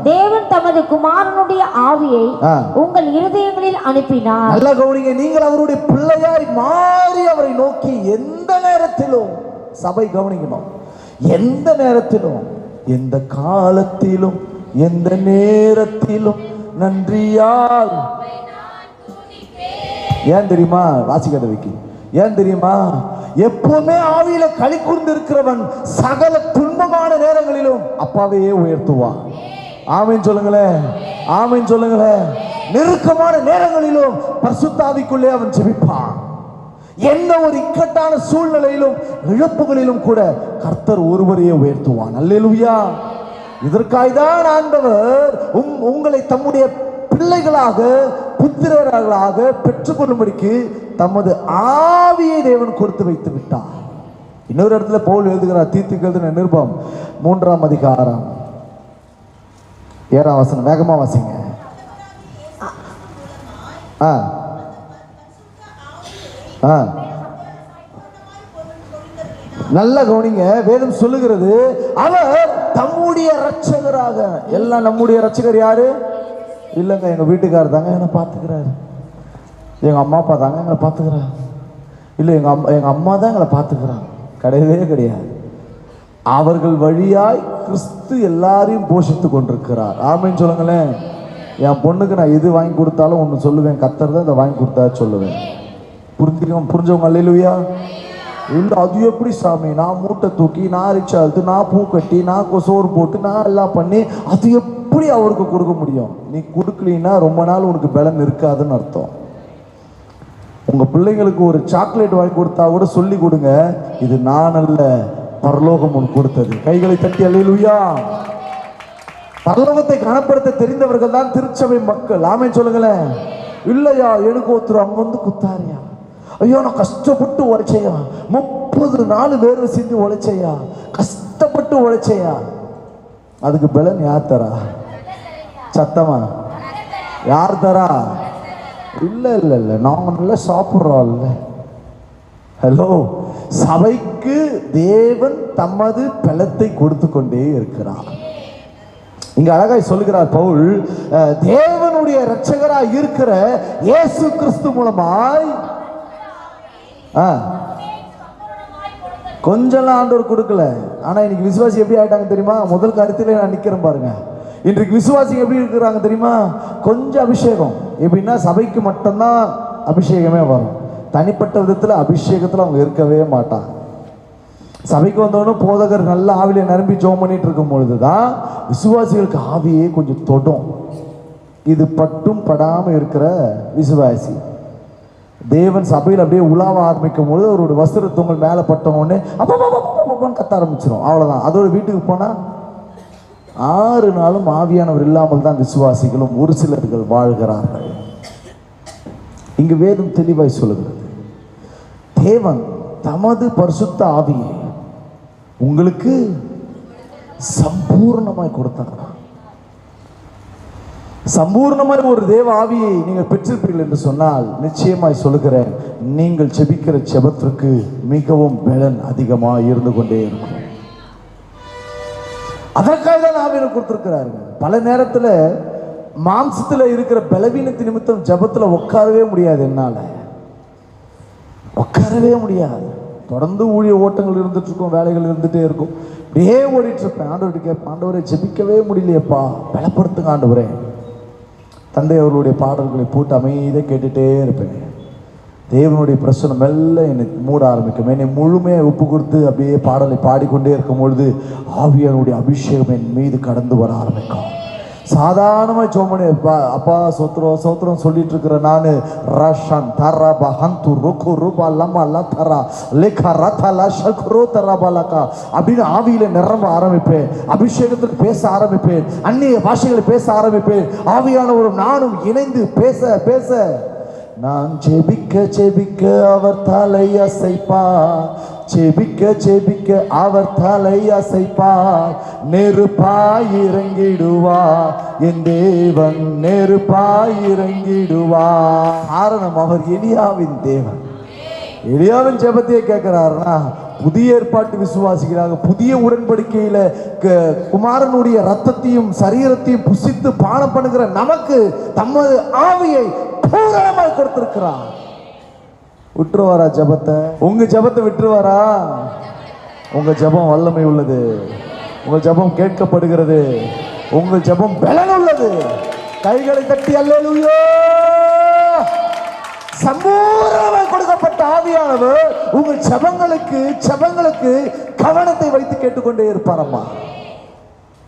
தேவன் தமது குமாரனுடைய ஆவியை உங்கள் இருதயங்களில் அனுப்பினார். நல்ல கவனிங்க, நீங்கள் அவருடைய பிள்ளையாய் மாறி அவரை நோக்கி எந்த நேரத்திலும், சபை கவனிக்கணும், எந்த நேரத்திலும், எந்த காலத்திலும், எந்த நேரத்திலும் நன்றியால். ஏன் தெரியுமா? வாசிக்காத வைக்கி. ஏன் தெரியுமா? எப்பவுமே ஆவியில களி கூர்ந்து இருக்கிறவன் சகல துன்பமான நேரங்களிலும் அப்பாவையே உயர்த்துவான். ஆமீன் சொல்லுங்களேன், ஆமீன் சொல்லுங்களேன். நெருக்கமான நேரங்களிலும் பரிசுத்த ஆவிக்குள்ளே அவன் ஜெபிப்பான். எந்த ஒரு இக்கட்டான சூழ்நிலையிலும் இழப்புகளிலும் கூட கர்த்தர் ஒருவரையே உயர்த்துவான். அல்லேலூயா. இதற்காய்தான் ஆண்டவர் உங்களை தம்முடைய பிள்ளைகளாக, புத்திரர்களாக பெற்றுக்கொள்ளும்படிக்கு தமது ஆவியை தேவன் கொடுத்து வைத்து விட்டார். இன்னொரு இடத்துல பவுல் எழுதுகிறார், தீத்துக்கு எழுதின நிருபம் 3ஆம் அதிகாரம் 7ஆம் வசனம். வேகமா வாசிங்க. நல்ல கவனிங்க, வேதம் சொல்லுகிறது, அவர் தம்முடைய இரட்சகராக. எல்லாம் நம்முடைய இரட்சகர் யாரு? இல்லைங்க, எங்க வீட்டுக்காரர் தாங்க என்னை பார்த்துக்கிறாரு, எங்க அம்மா அப்பா தாங்க எங்களை பார்த்துக்கிறாங்க, இல்லை எங்க அம்மா தான் எங்களை பார்த்துக்கிறாங்க. கிடையவே கிடையாது. அவர்கள் வழியாய் கிறிஸ்து எல்லாரையும் போஷித்து கொண்டிருக்கிறார். ஆமீன் சொல்லுங்களேன். என் பொண்ணுக்கு நான் எது வாங்கி கொடுத்தாலும் ஒன்று சொல்லுவேன், கர்த்தர் தான் இதை வாங்கி கொடுத்தா சொல்லுவேன். புரிஞ்சவங்க அல்லேலூயா. இல்லை அது எப்படி சாமி, நான் மூட்டை தூக்கி, நான் ரிக்ஷா எடுத்து, நான் பூ கட்டி, நான் சோறு போட்டு, நான் எல்லாம் பண்ணி, அது எப்படி அவருக்கு கொடுக்க முடியும்? நீ கொடுக்கலீன்னா ரொம்ப நாள் உனக்கு பலன் இருக்காதுன்னு அர்த்தம். உங்க பிள்ளைங்களுக்கு ஒரு சாக்லேட் வாங்கி கொடுத்தா கூட சொல்லி கொடுங்க, இது நான் அல்ல, பரலோகம் உனக்கு கொடுத்தது. கைகளை தட்டி அல்லேலூயா. பரலோகத்தை கனப்படுத்த தெரிந்தவர்கள் தான் திருச்சபை மக்கள். ஆமீன் சொல்லுங்களேன். இல்லையா, எனக்கு ஒருத்தர் அங்க வந்து குத்தாரியா, ஐயோ நான் கஷ்டப்பட்டு உழைச்சையா, 30 நாள் வேர்வை சிந்தி உழைச்சையா, கஷ்டப்பட்டு உழைச்சையா, அதுக்கு பலன் யார் தரா? சத்தமா யார் தரா? இல்ல இல்ல இல்ல, நாங்க நல்லா சாப்பிட்றோம். ஹலோ, சபைக்கு தேவன் தமது பலத்தை கொடுத்து கொண்டே இருக்கிறார். இங்க அழகாய் சொல்லுகிறார் பவுல், தேவனுடைய இரட்சகராய் இருக்கிற இயேசு கிறிஸ்து மூலமாய் கொஞ்சம் ஆண்டவர் கொடுக்கல. ஆனா இன்னைக்கு விசுவாசி எப்படி ஆயிட்டாங்க தெரியுமா? முதல் கருத்திலே நான் நிக்கிறேன் பாருங்க. இன்றைக்கு விசுவாசி எப்படி இருக்கிறாங்க தெரியுமா? கொஞ்சம் அபிஷேகம். எப்படின்னா சபைக்கு மட்டும்தான் அபிஷேகமே வரும், தனிப்பட்ட விதத்துல அபிஷேகத்துல அவங்க இருக்கவே மாட்டாங்க. சபைக்கு வந்தவனும் போதகர் நல்ல ஆவிலே நிரம்பி ஜோம் பண்ணிட்டு இருக்கும் பொழுதுதான் விசுவாசிகளுக்கு ஆவியே கொஞ்சம் தொடும். இது பட்டும் படாம இருக்கிற விசுவாசி தேவன் சபையில் அப்படியே உலாவ ஆரம்பிக்கும் பொழுது அவருடைய வஸ்திரத்தை உங்கள் மேலே பட்டவொடனே அப்பன்னு கத்த ஆரம்பிச்சிடும். அவ்வளோதான். அதோட வீட்டுக்கு போனால் 6 நாளும் ஆவியானவர் இல்லாமல் தான் விசுவாசிகளும் ஒரு சிலர்கள் வாழ்கிறார்கள். இங்கு வேதம் தெளிவாய் சொல்லுகிறது, தேவன் தமது பரிசுத்த ஆவியை உங்களுக்கு சம்பூர்ணமாய் கொடுத்தார். சம்பூர்ணமாய் ஒரு தேவ ஆவியை நீங்கள் பெற்றிருப்பீர்கள் என்று சொன்னால் நிச்சயமாய் சொல்லுகிறேன், நீங்கள் செபிக்கிற செபத்திற்கு மிகவும் பலன் அதிகமாக இருந்து கொண்டே இருக்கும். அதற்காக தான் ஆவியை கொடுத்திருக்கிறார்கள். பல நேரத்தில் மாம்சத்தில் இருக்கிற பலவீனத்து நிமித்தம் ஜபத்தில் உட்காரவே முடியாது, என்னால உட்காரவே முடியாது. தொடர்ந்து ஊழிய ஓட்டங்கள் இருந்துட்டு இருக்கும், வேலைகள் இருந்துட்டே இருக்கும், அப்படியே ஓடிட்டு இருப்பேன். ஆண்டவர்கிட்ட கேட்பேன், ஆண்டவரை ஜெபிக்கவே முடியலையப்பா, பலப்படுத்துங்க ஆண்டவரே. தந்தை அவர்களுடைய பாடல்களை போட்டு அமைதியாக கேட்டுட்டே இருப்பேன். தேவனுடைய பிரசனம் மெல்ல என்னை மூட ஆரம்பிக்கும். என்னை முழுமையாக ஒப்பு கொடுத்து அப்படியே பாடலை பாடிக்கொண்டே இருக்கும் பொழுது ஆவியானுடைய அபிஷேகம் என் மீது கடந்து வர ஆரம்பிக்கும். சாதாரணமாக சோமனே அப்பா சோத்திரம் சோத்திரம் சொல்லிட்டு இருக்கிற நான் ரஷன் தரபா ஹந்து ருக்கு ரூபா லம்மா லத்தரா லேக்கா ரத்தலா ஷக்ரோ தரபாலக்கா அப்படின்னு ஆவியில நிரம்ப ஆரம்பிப்பேன். அபிஷேகத்துக்கு பேச ஆரம்பிப்பேன். அந்நிய பாஷைகளை பேச ஆரம்பிப்பேன். ஆவியானவரும் நானும் இணைந்து பேச பேச நான் செபிக்க செபிக்க அவர் தலை அசைப்பார், செபிக்க செபிக்க அவர் தலை அசைப்பார், நெருப்பாய் இறங்கிடுவார் என் தேவன், நெருப்பாய் இறங்கிடுவார். காரணம், அவர் எலியாவின் தேவன். எலியாவின் ஜெபத்தையே கேட்கிறாருன்னா புதிய ஏற்பாட்டு விசுவாசிகளாக புதிய உடன்படிக்கையில குமாரனுடைய ரத்தத்தையும் சரீரத்தையும் புசித்து பானம் பண்ணுகிற நமக்கு தமது ஆவியை பூரணமாய் கொடுத்திருக்கிறார். விட்டுருவாரா ஜபத்தை? உங்க ஜபத்தை விட்டுருவாரா? உங்க ஜபம் வல்லமை உள்ளது, உங்கள் ஜபம் கேட்கப்படுகிறது, உங்கள் ஜபம் பலன் உள்ளது. கைகளை தட்டி அல்லேலூயா. சம்பூர்ணமாய் கொடுக்கப்பட்ட ஆவியானவர் உங்கள் ஜபங்களுக்கு கவனத்தை வைத்து கேட்டுக்கொண்டே இருப்பாரம்மா.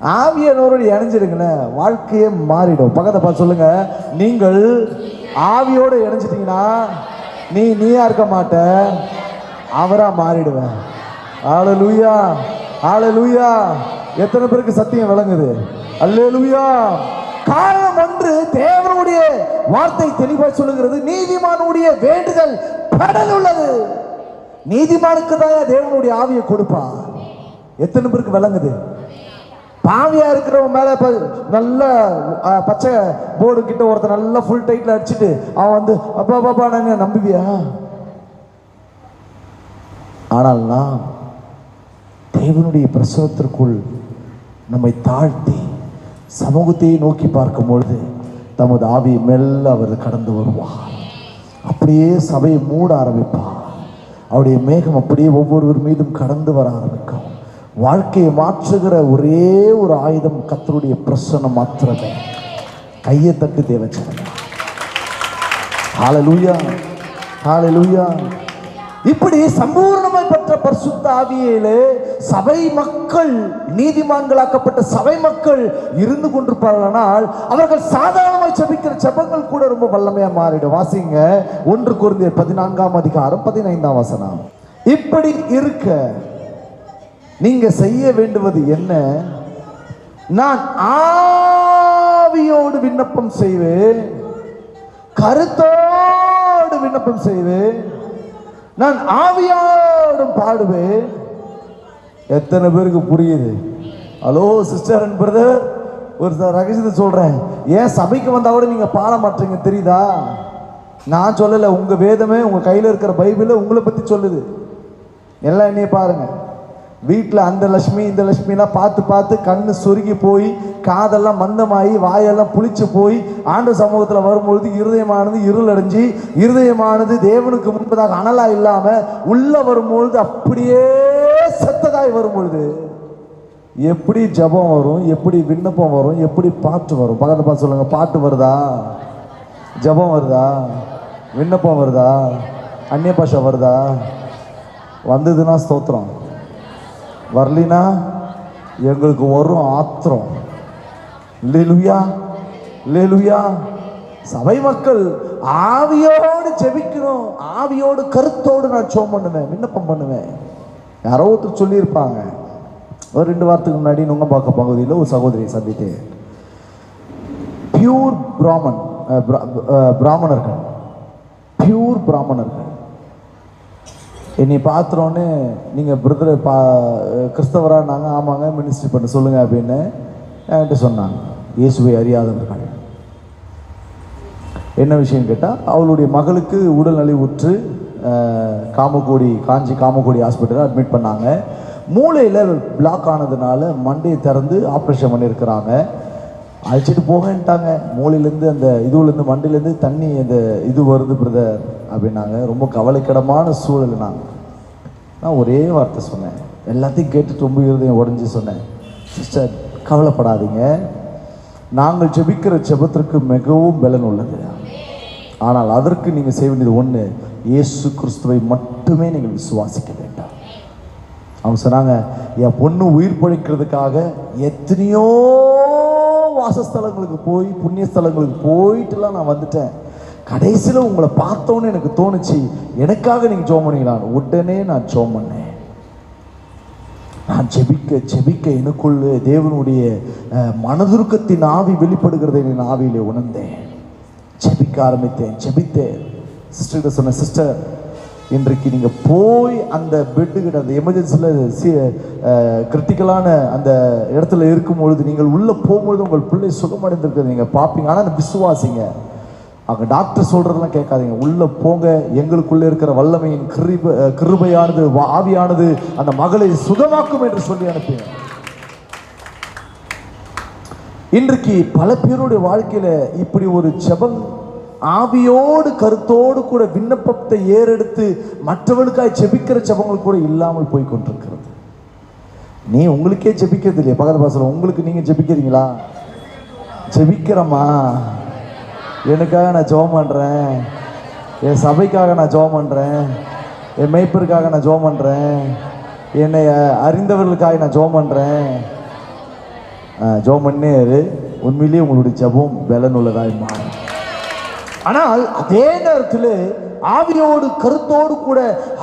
ஆவியானவரோடு இணைஞ்சிருங்களேன், வாழ்க்கையே மாறிடும். பக்கத்தை பார்த்து சொல்லுங்க, நீங்கள் ஆவியோடு இணைஞ்சிட்டீங்கன்னா நீயா இருக்க மாட்ட, அவரா மாறிடுவேன். ஹல்லேலூயா, ஹல்லேலூயா. எத்தனை பேருக்கு சத்தியம் விளங்குது? அல்லேலூயா. காரணம் ஒன்று, தேவனுடைய வார்த்தை தெளிவாய் சொல்லுகிறது, நீதிமானுடைய வேண்டுதல் பலன் உள்ளது. நீதிமானுக்கு தான் தேவனுடைய ஆவியை கொடுப்பா. எத்தனை பேருக்கு விளங்குது? பாவியா இருக்கிறவன் மேல நல்ல பச்சை போர்டு கிட்ட ஒருத்தர் நல்லா ஃபுல் டைட்ல அடிச்சுட்டு அவன் வந்து அப்பா பாப்பா நாங்க நம்புவியா? ஆனால் நாம் தேவனுடைய பிரசவத்திற்குள் நம்மை தாழ்த்தி சமூகத்தையே நோக்கி பார்க்கும் பொழுது தமது ஆவியை மெல்ல அவர் கடந்து வருவார். அப்படியே சபையை மூட ஆரம்பிப்பார். அவருடைய மேகம் அப்படியே ஒவ்வொருவர் மீதும் கடந்து வர ஆரம்பிக்கும். வாழ்க்கையை மாற்றுகிற ஒரே ஒரு ஆயுதம் கர்த்தருடைய பிரசன்னம் மாத்திரமே. கையை தட்டு தேவச்சனம். ஹல்லேலூயா, ஹல்லேலூயா. இப்படி சம்பூர்ணமாய் பெற்ற பரிசுத்த ஆவியிலே சபை மக்கள், நீதிமான்களாக்கப்பட்ட சபை மக்கள் இருந்து கொண்டிருப்பார்களானால் அவர்கள் சாதாரணமாய் ஜெபிக்கிற ஜெபங்கள் கூட ரொம்ப வல்லமையா மாறிடும். வாசிங்க 1 கொரிந்தியர் 14ஆம் அதிகாரம் 15ஆம் வசனம். இப்படி இருக்க நீங்க செய்ய வேண்டுவது என்ன? நான் ஆவியோடு விண்ணப்பம் செய்வேன், கருத்தோடு விண்ணப்பம் செய்வேன், நான் ஆவியோடும் பாடுவேன், எத்தனை பேருக்கு புரியுது? ஹலோ சிஸ்டர் அண்ட் பிரதர், ஒரு ரகசியத்தை சொல்றேன். ஏன் சபைக்கு வந்தா கூட நீங்க பாட மாட்டீங்க தெரியுதா? நான் சொல்லலை, உங்க வேதமே உங்க கையில இருக்கிற பைபிள் உங்களை பத்தி சொல்லுது. எல்லாம் என்னைய பாருங்க, வீட்டில் அந்த லட்சுமி இந்த லட்சுமிலாம் பார்த்து பார்த்து கண்ணு சொருகி போய் காதெல்லாம் மந்தமாகி வாயெல்லாம் புளிச்சு போய் ஆண்டு சமூகத்தில் வரும்பொழுது இருதயமானது இருள் அடைஞ்சி இருதயமானது தேவனுக்கு முன்பதாக அனலா இல்லாம உள்ள வரும்பொழுது அப்படியே செத்ததாய் வரும்பொழுது எப்படி ஜபம் வரும், எப்படி விண்ணப்பம் வரும், எப்படி பாட்டு வரும்? பக்கத்துல பார்த்து சொல்லுங்க, பாட்டு வருதா, ஜபம் வருதா, விண்ணப்பம் வருதா, அந்நிய பாஷை வருதா? வந்ததுன்னா ஸ்தோத்திரம், வரலினா எங்களுக்கு வரும் ஆத்திரம். அல்லேலூயா, அல்லேலூயா. சபை மக்கள் ஆவியோடு ஜெபிக்கணும், ஆவியோடு கருத்தோடு நான் ஜெபம் பண்ணுவேன், விண்ணப்பம் பண்ணுவேன். யாரோ ஒருத்தர் சொல்லியிருப்பாங்க, ஒரு 2 வாரத்துக்கு முன்னாடி நுங்கம்பாக்கம் பகுதியில் ஒரு சகோதரியை சந்தித்து, பியூர் பிராமணர்கள், பியூர் பிராமணர்கள் என்னை பார்த்துறோன்னு, நீங்கள் பிரதர் கிறிஸ்தவரானாங்க. ஆமாங்க, மினிஸ்ட்ரி பண்ண சொல்லுங்கள் அப்படின்னு என்கிட்ட சொன்னாங்க. இயேசுவை அறியாதவர்கள். என்ன விஷயம் கேட்டால், அவளுடைய மகளுக்கு உடல்நலிவுற்று காஞ்சி காமக்கோடி ஹாஸ்பிட்டலில் அட்மிட் பண்ணாங்க. மூளையில் பிளாக் ஆனதுனால மண்டையை திறந்து ஆப்ரேஷன் பண்ணியிருக்கிறாங்க. அழைச்சிட்டு போகன்ட்டாங்க. மூளையிலேருந்து அந்த இதுலேருந்து மண்டையிலேருந்து தண்ணி அந்த இது வருது பிரதர் அப்படின்னாங்க. ரொம்ப கவலைக்கிடமான சூழல். நான் ஒரே வார்த்தை சொன்னேன், எல்லாத்தையும் கேட்டுட்டு ரொம்ப இருதயம் உடஞ்சி சொன்னேன், சிஸ்டர் கவலைப்படாதீங்க, நாங்கள் ஜெபிக்கிற ஜெபத்திற்கு மிகவும் பலன் உள்ளது. ஆனால் அதற்கு நீங்கள் செய்ய வேண்டியது ஒன்று, இயேசு கிறிஸ்துவை மட்டுமே நீங்கள் விசுவாசிக்க வேண்டாம். அவங்க சொன்னாங்க, என் பொண்ணு உயிர் பழிக்கிறதுக்காக எத்தனையோ வாசஸ்தலங்களுக்கு போய் புண்ணிய ஸ்தலங்களுக்கு போயிட்டுலாம் நான் வந்துட்டேன். கடைசியில் உங்களை பார்த்தோன்னு எனக்கு தோணுச்சு, எனக்காக நீங்கள் ஜெபம் பண்ணீங்களான்னு. உடனே நான் ஜெபம் பண்ணேன். நான் ஜெபிக்க ஜெபிக்க எனக்குள்ள தேவனுடைய மனதுருக்கத்தின் ஆவி வெளிப்படுகிறதை என் ஆவியிலே உணர்ந்தேன். ஜெபிக்க ஆரம்பித்தேன், ஜெபித்தேன். சிஸ்டர்கிட்ட சொன்னேன், சிஸ்டர் இன்றைக்கு நீங்கள் போய் அந்த பெட்டுக்கிட்ட அந்த எமர்ஜென்சியில் கிரிட்டிக்கலான அந்த இடத்துல இருக்கும்பொழுது நீங்கள் உள்ளே போகும்பொழுது உங்கள் பிள்ளை சுகமடைந்திருக்கிறது நீங்கள் பார்ப்பீங்க. ஆனால் விசுவாசிங்க, அங்கே டாக்டர் சொல்கிறதெல்லாம் கேட்காதீங்க, உள்ளே போங்க. எங்களுக்குள்ளே இருக்கிற வல்லமையின் கிருபையானது ஆவியானது அந்த மகளை சுகமாக்கும் என்று சொல்லி அனுப்புங்க. இன்றைக்கு பல பேருடைய வாழ்க்கையில் இப்படி ஒரு ஜெபம், ஆவியோடு கருத்தோடு கூட விண்ணப்பத்தை ஏறெடுத்து மற்றவர்களுக்காய் ஜெபிக்கிற ஜெபங்கள் கூட இல்லாமல் போய் கொண்டிருக்கிறது. நீ உங்களுக்கே ஜெபிக்கிறது இல்லையா? பக்கத்து பாசல உங்களுக்கு நீங்கள் ஜெபிக்கிறீங்களா? ஜெபிக்கிறம்மா, எனக்காக நான் ஜெபம் பண்ணுறேன், என் சபைக்காக நான் ஜெபம் பண்ணுறேன், என் மேய்ப்பருக்காக நான் ஜெபம் பண்ணுறேன், என்னை அறிந்தவர்களுக்காக நான் ஜெபம் பண்ணுறேன். ஜெபம் பண்ணே உண்மையிலேயே உங்களுடைய ஜெபம் பலன் உள்ளதாய் மாறும். ஆனால் அதே நேரத்தில் ஆவியோடு கருத்தோடு கூட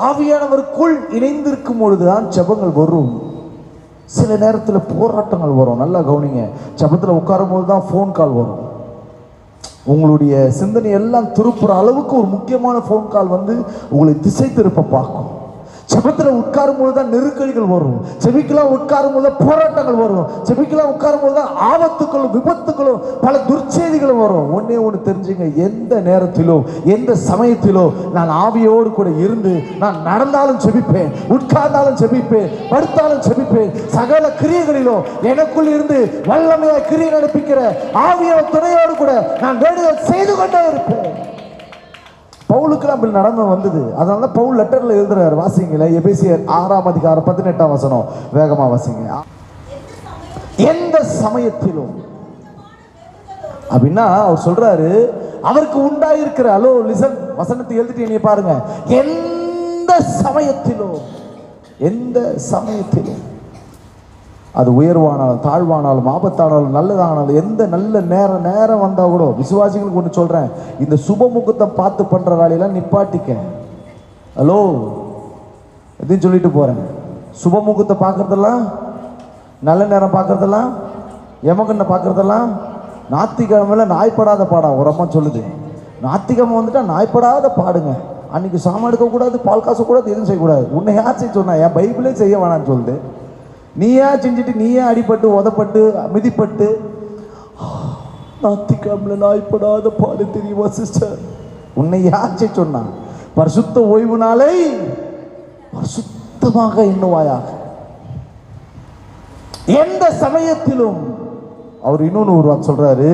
ஆவியானவருக்குள் இணைந்திருக்கும் பொழுதுதான் ஜெபங்கள் வரும். சில நேரத்தில் போராட்டங்கள் வரும். நல்லா கவனிங்க, ஜெபத்தில் உட்காரும் போது தான் ஃபோன் கால் வரும். உங்களுடைய சிந்தனை எல்லாம் திருப்புற அளவுக்கு ஒரு முக்கியமான ஃபோன் கால் வந்து உங்களை திசை திருப்ப பார்க்கும். ஜெபத்தில் உட்காரும் போது தான் நெருக்கடிகள் வரும். ஜெபிக்கலாம் உட்காரும் போது தான் போராட்டங்கள் வரும். ஜெபிக்கலாம் உட்காரும் போது தான் ஆபத்துக்களும் விபத்துக்களும் பல துர்ச்செய்திகளும் வரும். ஒன்னே ஒன்று தெரிஞ்சுங்க, எந்த நேரத்திலோ எந்த சமயத்திலோ நான் ஆவியோடு கூட இருந்து நான் நடந்தாலும் ஜெபிப்பேன், உட்கார்ந்தாலும் ஜெபிப்பேன், படுத்தாலும் ஜெபிப்பேன். சகல கிரியைகளிலோ எனக்குள் இருந்து வல்லமையாய் கிரியை நடப்பிக்கிற ஆவியோட துணையோடு கூட நான் வேண்டுதல் செய்து கொண்டே இருப்பேன். பவுலுக்கு அப்படி நடந்து வந்தது. அதனால தான் பவுல் லெட்டர்ல எழுதுறாரு. வாசிங்கள, எபேசியர் 6ஆம் அதிகாரம் 18ஆம் வசனம், வேகமா வாசிங்க. எந்த சமயத்திலும் அப்படின்னா அவர் சொல்றாரு, அவருக்கு உண்டாயிருக்கிற, ஹலோ லிசன், வசனத்தை எழுதிட்டு என்னைய பாருங்க, எந்த சமயத்திலும், எந்த சமயத்திலும், அது உயர்வானாலும் தாழ்வானாலும் ஆபத்தானாலும் நல்லதானாலும் எந்த நல்ல நேரம் வந்தால் கூட விசுவாசிகளுக்கு ஒன்று சொல்கிறேன், இந்த சுபமுகூர்த்தம் பார்த்து பண்ணுற வேலையெல்லாம் நிப்பாட்டிக்க. ஹலோ, எதையும் சொல்லிட்டு போகிறேன். சுபமுகூர்த்தை பார்க்குறதெல்லாம், நல்ல நேரம் பார்க்குறதெல்லாம், எமகண்ணை பார்க்குறதெல்லாம் ஞாயிற்றுக்கிழமையில நாய்ப்படாத பாடா. ஒரு அம்மா சொல்லுது, ஞாயிற்றுக்கிழமை வந்துட்டா நாய்ப்படாத பாடுங்க, அன்றைக்கி சாமான் எடுக்கக்கூடாது, பால் காசக்கூடாது, எதுவும் செய்யக்கூடாது. உன்னை யார் செய்ய சொன்னா? என் பைபிளே செய்ய வேணான்னு சொல்லுது. நீயா செஞ்சுட்டு நீயா அடிபட்டு உதப்பட்டு மிதிப்பட்டு ஞாயிற்றுக்கிழமை நாய்ப்படாத பாடு தெரியுமா சிஸ்டர்? உன்னை யாச்சை சொன்னான் பரிசுத்த ஓய்வு நாளை பரிசுத்தமாக எண்ணுவாயாக. எந்த சமயத்திலும் அவர் இன்னொன்னு ஒரு வார்த்தை சொல்றாரு,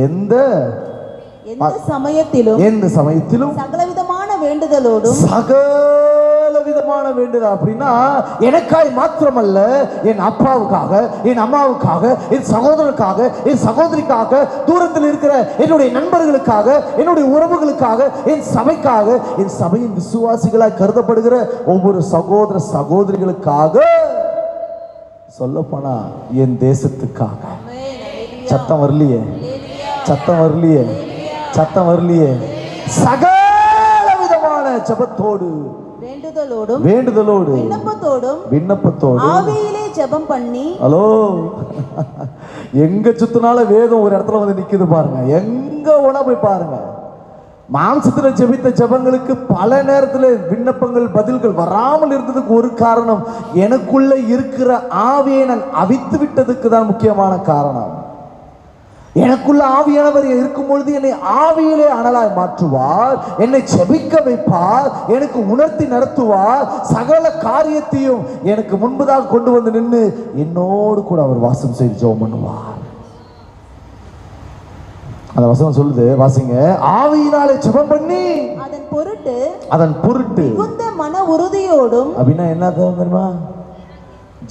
எந்த சமயத்திலும் சகலவிதமான வேண்டுதலோடும் சகல விதமான வேண்டுதல். அப்படின்னா எனக்காய் மாத்திரமல்ல, என் அப்பாவுக்காக, என் அம்மாவுக்காக, என் சகோதரனுக்காக, என் சகோதரிக்காக, தூரத்தில் இருக்கிற என்னுடைய நண்பர்களுக்காக, என்னுடைய உறவுகளுக்காக, என் சபைக்காக, என் சபையின் விசுவாசிகளாய் கருதப்படுகிற ஒவ்வொரு சகோதர சகோதரிகளுக்காக, சொல்ல போனா என் தேசத்துக்காக. சத்தம் வரலையே, சத்தம் வரலையே, சத்தம் வரலையே. சகல விதமான ஜெபத்தோடு வேண்டுதலோடு விண்ணப்பத்தோடு ஆவியிலே ஜெபம் பண்ணி. ஹலோ, எங்க சுத்தினால வேதம் ஒரு இடத்துல வந்து நிக்குது பாருங்க. எங்க உணா போய் பாருங்க. மாம்சத்துல ஜெபித்த ஜெபங்களுக்கு பல நேரத்தில் விண்ணப்பங்கள் பதில்கள் வராமல் இருந்ததுக்கு ஒரு காரணம், எனக்குள்ள இருக்கிற ஆவியை நான் அவித்து விட்டதுக்கு தான் முக்கியமான காரணம். எனக்குள்ள ஆவியானவர் இருக்கும் பொழுது என்னை ஆவியிலே அனலாய் மாற்றுவார், என்னை ஜெபிக்க வைப்பார், எனக்கு உணர்த்தி நடத்துவார், சகல காரியத்தையும் எனக்கு முன்பதாக கொண்டு வந்து நின்று என்னோடு கூட அவர் வாசம் செய்து ஜெபம் பண்ணுவார். அந்த வசனம் சொல்லுது, வாசிங்க. ஆவியினாலே ஜெபம் பண்ணி அதன் பொருட்டு மிகுந்த மன உறுதியோடும். அப்படின்னா என்ன தெரியுமா?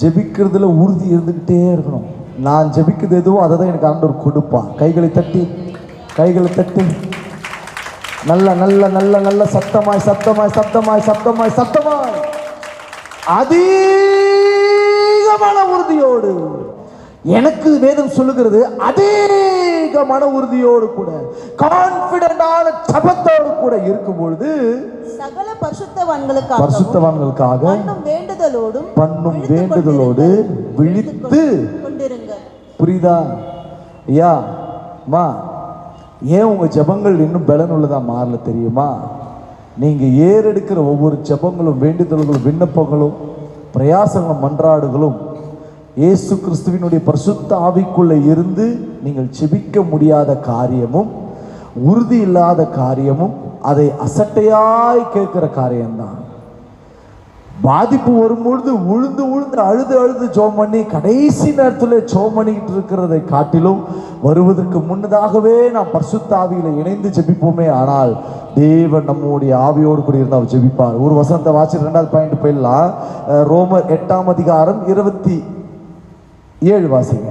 ஜெபிக்கிறதுல உறுதி இருந்துகிட்டே இருக்கணும். நான் ஜெபிக்கிறது எதுவோ அதை தான் எனக்கு ஆண்டவர் கொடுப்பான். கைகளை தட்டி நல்ல நல்ல நல்ல நல்ல சத்தமாய் அதிகமான உறுதியோடு, எனக்கு வேதம் சொல்லுகிறது அதிகமான உறுதியோடு கூட, கான்பிடண்டான ஜெபத்தோடு கூட இருக்கும் பொழுது சகல பரிசுத்தவான்களுக்காக பண்ணும் வேண்டுதலோடு விழித்து கொண்டிருங்கள். புரியுதா ஐயா மா? ஏன் உங்க ஜெபங்கள் இன்னும் பலன் உள்ளதா மாறல தெரியுமா? நீங்க ஏறெடுக்கிற ஒவ்வொரு ஜெபங்களும், வேண்டுதல்களும், விண்ணப்பங்களும், பிரயாசங்களும், மன்றாடுகளும் இயேசு கிறிஸ்துவினுடைய பரிசுத்த ஆவிக்குள்ள இருந்து நீங்கள் ஜெபிக்க முடியாத காரியமும், உறுதி இல்லாத காரியமும், அதை அசட்டையாய் கேட்கிற காரியம்தான். பாதிப்பு வரும்பொழுது உழுந்து அழுது ஜெபம் பண்ணி கடைசி நேரத்தில் ஜெபம் பண்ணிக்கிட்டு இருக்கிறதை காட்டிலும் வருவதற்கு முன்னதாகவே நாம் பரிசுத்த ஆவியில இணைந்து ஜெபிப்போமே. ஆனால் தேவன் நம்முடைய ஆவியோடு கூட இருந்து அவர் ஜெபிப்பார். ஒரு வசனத்தை வாசி 2வது பாயிண்ட் போயிடலாம். ரோமர் 8ஆம் அதிகாரம் 27 வாசிங்க.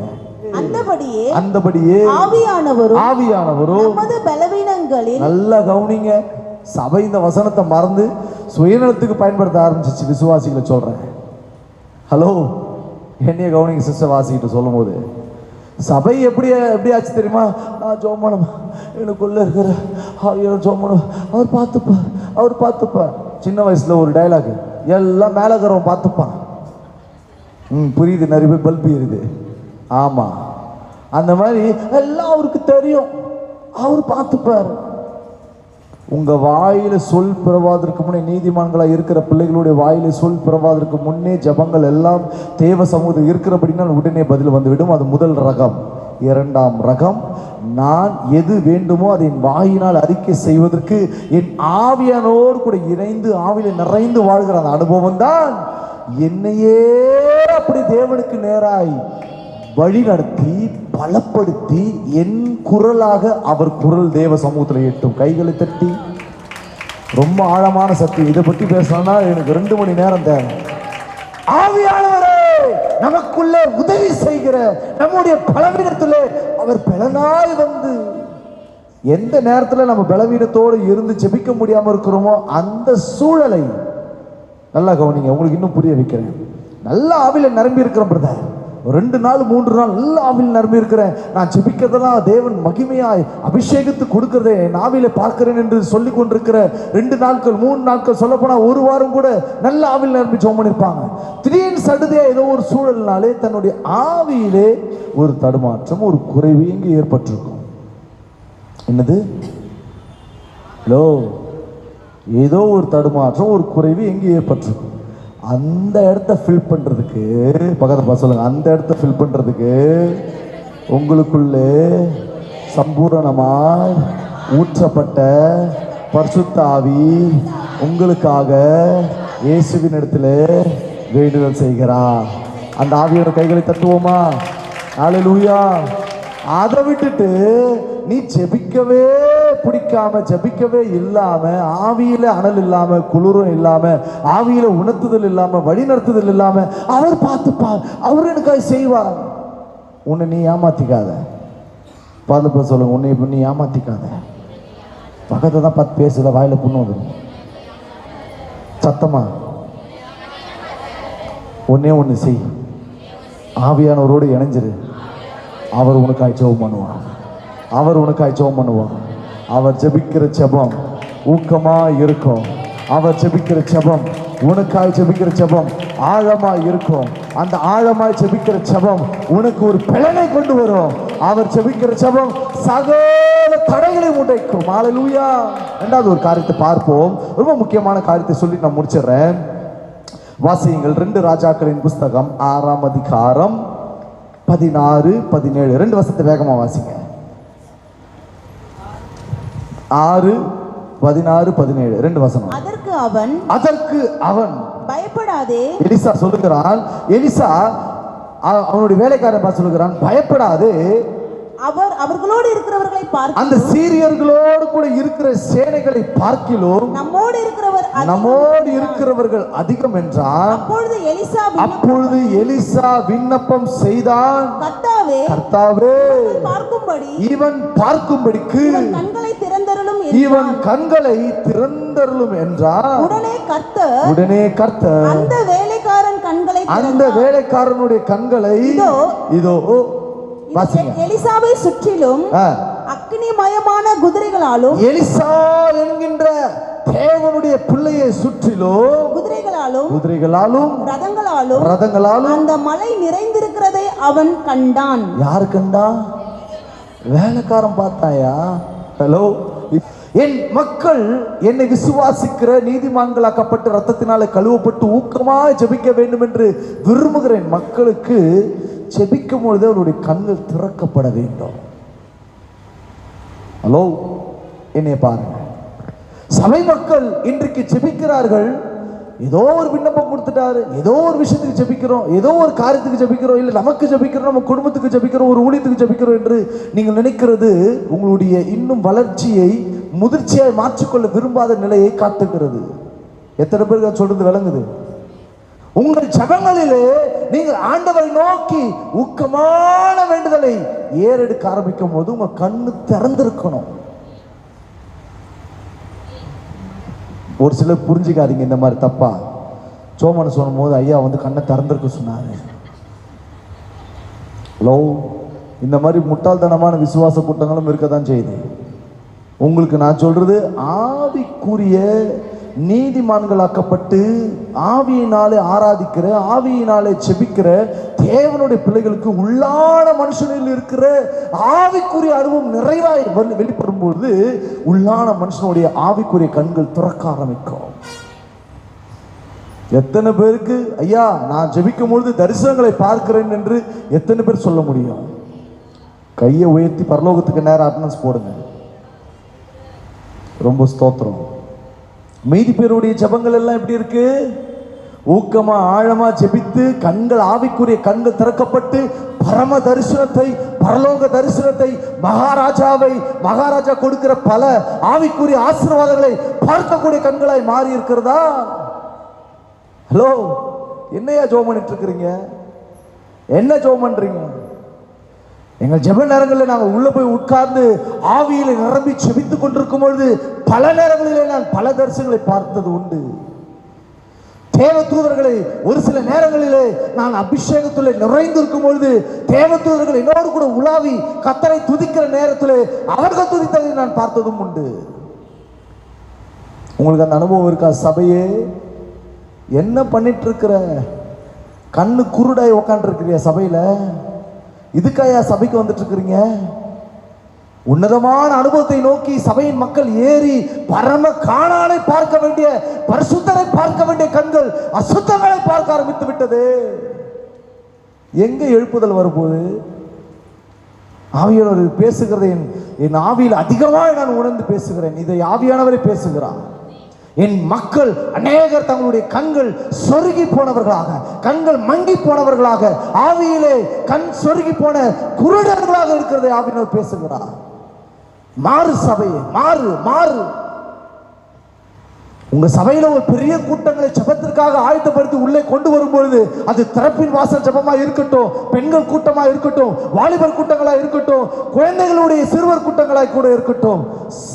அந்தபடியே ஆவியானவரும் நமது பலவீனங்களில், நல்லா கவனிங்க. சபை இந்த வசனத்தை மறந்து சுயநலத்துக்கு பயன்படுத்த ஆரம்பிச்சிச்சு. விசுவாசிகளை சொல்றேன். ஹலோ, என்னைய கவனிங்க சிஸ்டர். வாசிக்கிட்டு சொல்லும் போது சபை எப்படி ஆச்சு தெரியுமா? ஜோமனம் எனக்குள்ள இருக்கிற ஜோமனம் அவர் பார்த்துப்பார். சின்ன வயசுல ஒரு டைலாக், எல்லாம் மேல இருக்கிறவன் பார்த்துப்பான். புரியுது, நிறைய பேர் பல்பு இருக்குது. ஆமா, அந்த மாதிரி எல்லாம் அவருக்கு தெரியும், அவர் பார்த்துப்பார். உங்க வாயில சொல் பிறவாதற்கு முன்னே, நீதிமான்களா இருக்கிற பிள்ளைகளுடைய வாயில சொல் பிறவாதற்கு முன்னே ஜபங்கள் எல்லாம் தேவ சமூகத்தில் இருக்கிறபடினால் உடனே பதில் வந்துவிடும். அது முதல் ரகம். 2ஆம் ரகம், நான் எது வேண்டுமோ அதை என் வாயினால் அறிக்கை செய்வதற்கு என் ஆவியானோடு கூட இணைந்து ஆவியில நிறைந்து வாழ்கிற அந்த அனுபவம் தான் என்னையே அப்படி தேவனுக்கு நேராய் வழி நடத்தி பலப்படுத்தி என் குரலாக அவர் குரல் தேவ சமூகத்தில் எட்டும். கைகளை தட்டி. ரொம்ப ஆழமான சத்தியம். இதை பற்றி பேசணும்னா எனக்கு 2 மணி நேரம் தேவை. ஆவியானவரே நமக்குள்ளே உதவி செய்கிற நம்முடைய பலவீனத்திலே அவர் பலனாய் வந்து, எந்த நேரத்தில் நம்ம பலவீனத்தோடு இருந்து ஜெபிக்க முடியாமல் இருக்கிறோமோ அந்த சூழலை நல்லா கவனிங்க. உங்களுக்கு இன்னும் புரிய வைக்கிறேன். நல்ல ஆவில நிரம்பி இருக்கிற பிரதர், 2 நாள் 3 நாள் நல்ல ஆவியில் நிரம்பி இருக்கிறேன், நான் ஜெபிக்கிறதெல்லாம் தேவன் மகிமையாய் அபிஷேகத்து கொடுக்கிறதே என் ஆவியில பார்க்கிறேன் என்று சொல்லி கொண்டிருக்கிற 2 நாட்கள் 3 நாட்கள், சொல்ல போனா 1 வாரம் கூட நல்ல ஆவியில் நிரம்பி ஜெபம் பண்ணிருப்பாங்க. திடீர்னு சடுதியா ஏதோ ஒரு சூழல்னாலே தன்னுடைய ஆவியிலே ஒரு தடுமாற்றம், ஒரு குறைவு இங்கு ஏற்பட்டிருக்கும். என்னது? ஹலோ, ஏதோ ஒரு தடுமாற்றம், ஒரு குறைவு எங்கே ஏற்பட்டிருக்கும். அந்த இடத்த ஃபில் பண்றதுக்கு பக்கத்துல சொல்லுங்க, அந்த இடத்த ஃபில் பண்றதுக்கு உங்களுக்குள்ளே சம்பூரணமாய் ஊற்றப்பட்ட பரிசுத்த ஆவி உங்களுக்காக இயேசுவின் இடத்துல வேண்டுதல் செய்கிறார். அந்த ஆவியோட கைகளை தட்டுவோமா? ஹல்லேலூயா. அதை விட்டுட்டு நீ ஜெபிக்கவே பிடிக்காம, ஜெபிக்கவே இல்லாம, ஆவியில அனல் இல்லாம, குளிரும் இல்லாம, ஆவியில உணர்த்துதல் இல்லாம, வழி நடத்துதல் இல்லாம, அவர் பார்த்துப்பார், அவர் எனக்காக செய்வார். உன்னை நீ ஏமாத்திக்காத. பார்த்து சொல்லுங்க, உன்னை நீ ஏமாத்திக்காத. பக்கத்தை தான் பார்த்து பேசல, வாயில புண்ணு வந்துடும். சத்தமா ஒன்னே ஒன்று செய், ஆவியானவரோடு இணைஞ்சிரு. அவர் உனக்காய் ஜெபம் பண்ணுவார். அவர் உனக்காய் ஜெபம் பண்ணுவார். அவர் ஜெபிக்கிற ஜெபம் ஊக்கமா இருக்கும். அவர் ஜெபிக்கிற ஜெபம், உனக்காய் ஜெபிக்கிற ஜெபம் ஆழமாய் இருக்கும். அந்த ஆழமாய் ஜெபிக்கிற ஜெபம் உனக்கு ஒரு பலனை கொண்டு வரும். அவர் ஜெபிக்கிற ஜெபம் சகல தடைகளை உடைக்கும். ஹல்லேலூயா. இரண்டாவது ஒரு காரியத்தை பார்ப்போம். ரொம்ப முக்கியமான காரியத்தை சொல்லி நான் முடிச்சிடுறேன். வாசியுங்கள் 2 ராஜாக்களின் புஸ்தகம் 6ஆம் அதிகாரம் 16, 17. 2 வசனத்தை வேகமா வாசிங்க. 6, 16, 17 2 வசனம். அதற்கு அவன் பயப்படாதே. எலிசா சொல்லுகிறான், எலிசா அவனுடைய வேலைக்காரன் பார்த்து சொல்லுகிறான், பயப்படாதே. அவர்களோடு இருக்கிறவர்களை பார்க்க, அந்த சீரியர்களோடு கூட இருக்கிற சேனைகளை பார்க்கிலும் நம்மோடு இருக்கிறவர்கள் அதிகம் என்றான். அப்பொழுது எலிசா விண்ணப்பம் செய்தான், கர்த்தாவே இவன் பார்க்கும்படிக்கு இவன் கண்களை திறந்தருளும் என்றான். உடனே கர்த்தர் அந்த வேலைக்காரனுடைய கண்களை இதோ எலிசாவை சுற்றிலும் அக்னிமயமான குதிரைகளாலும், எலிசா என்கின்ற தேவனுடைய பிள்ளையை சுற்றிலும் குதிரைகளாலும் ரதங்களாலும் அந்த மலை நிறைந்திருக்கிறதை அவன் கண்டான். யார் கண்டா? வேலைக்காரன் பார்த்தாயா? ஹலோ, என் மக்கள் என்னை விசுவாசிக்கிற நீதிமான்களாக்கப்பட்டு ரத்தத்தினாலே கழுவப்பட்டு ஊக்கமாய் ஜெபிக்க வேண்டும் என்று விரும்புகிற என் மக்களுக்கு ஜெபிக்கும் பொழுது அவருடைய கண்கள் திறக்கப்பட வேண்டும். ஹலோ, என்னை பாருங்க. சபை மக்கள் இன்றைக்கு ஜெபிக்கிறார்கள். ஏதோ ஒரு விண்ணப்பம் கொடுத்துட்டாரு, ஏதோ ஒரு விஷயத்துக்கு ஜெபிக்கிறோம், ஏதோ ஒரு காரியத்துக்கு ஜெபிக்கிறோம், இல்லை நமக்கு ஜெபிக்கிறோம், நம்ம குடும்பத்துக்கு ஜெபிக்கிறோம், ஒரு ஊழியத்துக்கு ஜெபிக்கிறோம் என்று நீங்கள் நினைக்கிறது உங்களுடைய இன்னும் வளர்ச்சியை முதிர்ச்சியாய் மாற்றிக்கொள்ள விரும்பாத நிலையை காட்டுகிறது. எத்தனை பேருக்கு சொல்றது விளங்குது? உங்கள் ஜெபங்களிலே நீங்கள் ஆண்டவரை நோக்கி ஊக்கமான வேண்டுதலை ஏறெடுக்க ஆரம்பிக்கும் போது உங்க கண்ணு திறந்திருக்கணும். ஒரு சிலர் புரிஞ்சுக்காதீங்க இந்த மாதிரி தப்பா. சோமன் சொல்லும் போது ஐயா வந்து கண்ணை திறந்திருக்க சொன்னாரு. ஹலோ, இந்த மாதிரி முட்டாள்தனமான விசுவாச கூட்டங்களும் இருக்கதான் செய்யுது. உங்களுக்கு நான் சொல்றது, ஆவிக்குரிய நீதிமான்களாக்கப்பட்டு ஆவியினாலே ஆராதிக்கிற, ஆவியினாலே செபிக்கிற தேவனுடைய பிள்ளைகளுக்கு உள்ளான மனுஷனில் இருக்கிற ஆவிக்குரிய அனுபவம் நிறைவாய் வெளிப்படும் பொழுது உள்ளான மனுஷனுடைய ஆவிக்குரிய கண்கள் திறக்க ஆரம்பிக்கும். எத்தனை பேருக்கு ஐயா நான் ஜெபிக்கும் பொழுது தரிசனங்களை பார்க்கிறேன் என்று எத்தனை பேர் சொல்ல முடியும்? கையை உயர்த்தி பரலோகத்துக்கு நேரம் அட்டனன்ஸ் போடுங்க. ரொம்ப ஸ்தோத்திரம். மீதி பேருடைய ஜெபங்கள் எல்லாம் எப்படி இருக்கு? ஊக்கமா ஆழமா ஜெபித்து கண்கள், ஆவிக்குரிய கண்கள் திறக்கப்பட்டு பரம தரிசனத்தை, பரலோக தரிசனத்தை, மகாராஜா கொடுக்கிற பல ஆவிக்குரிய ஆசீர்வாதங்களை பார்க்கக்கூடிய கண்களாய் மாறி இருக்கிறதா? ஹலோ, என்னையா ஜெபம் பண்ணிட்டு இருக்கிறீங்க? என்ன ஜெபம் பண்றீங்க? எங்கள் ஜெப நேரங்களில் நாங்கள் உள்ள போய் உட்கார்ந்து ஆவியில நிரம்பி செபித்துக் கொண்டிருக்கும் பொழுது பல நேரங்களிலே நான் பல தரிசனங்களை பார்த்தது உண்டு. தேவ தூதர்களை ஒரு சில நேரங்களிலே நான் அபிஷேகத்திலே நிறைந்திருக்கும் பொழுது தேவ தூதர்கள் என்னோடு கூட உலாவி கர்த்தரை துதிக்கிற நேரத்திலே அவர்கள் துதித்ததை நான் பார்த்ததும் உண்டு. உங்களுக்கு அந்த அனுபவம் இருக்கா? சபையே என்ன பண்ணிட்டு இருக்கிற? கண்ணு குருடாய் உக்காண்டு இருக்கிறியா சபையில? இதுக்காயா சபைக்கு வந்துட்டு இருக்கிறீங்க? உன்னதமான அனுபவத்தை நோக்கி சபையின் மக்கள் ஏறி பரம காணானை பார்க்க வேண்டிய, பரிசுத்தரை பார்க்க வேண்டிய கண்கள் அசுத்தங்களை பார்க்க ஆரம்பித்து விட்டது. எங்க எழுப்புதல் வரும்போது ஆவியானவர் பேசுகிறதை என் ஆவியில் அதிகமாக நான் உணர்ந்து பேசுகிறேன். இதை ஆவியானவரை பேசுகிறார். என் மக்கள் அநேகர் தங்களுடைய கண்கள் சொருகி போனவர்களாக, கண்கள் மங்கி போனவர்களாக, ஆவியிலே கண் சொருகி போன குருடர்களாக இருக்கிறதை ஆவியானவர் பேசுகிறார். மாறு சபையே, மாறு மாறு. உங்க சபையில ஒரு பெரிய கூட்டங்களை ஜெபத்திற்காக ஆயத்தப்படுத்தி உள்ளே கொண்டு வரும்பொழுது அது திறப்பின் வாசல் ஜெபமா இருக்கட்டும், பெண்கள் கூட்டமா இருக்கட்டும், வாலிபர் கூட்டங்களா இருக்கட்டும், குழந்தைகளுடைய சிறுவர் கூட்டங்களாய் கூட இருக்கட்டும்,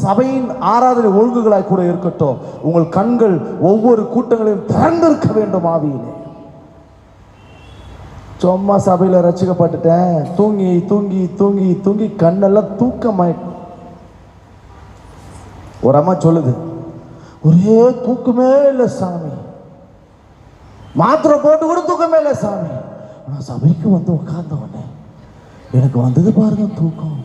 சபையின் ஆராதனை ஒழுங்குகளாய் கூட இருக்கட்டும், உங்கள் கண்கள் ஒவ்வொரு கூட்டங்களையும் திறந்திருக்க வேண்டும் ஆவியிலே. சும்மா சபையில ரசிக்கப்பட்டுட்டேன், தூங்கி தூங்கி தூங்கி தூங்கி கண்ணெல்லாம் தூக்கமாயிட்டு. ஒரு அம்மா சொல்லுது, ஒரே தூக்கமே இல்லை சாமி, மாத்திரை போட்டு கூட தூக்கமே இல்லை சாமி. நான் சபைக்கு வந்து உட்கார்ந்த உடனே எனக்கு வந்தது பாருங்க தூக்கம்.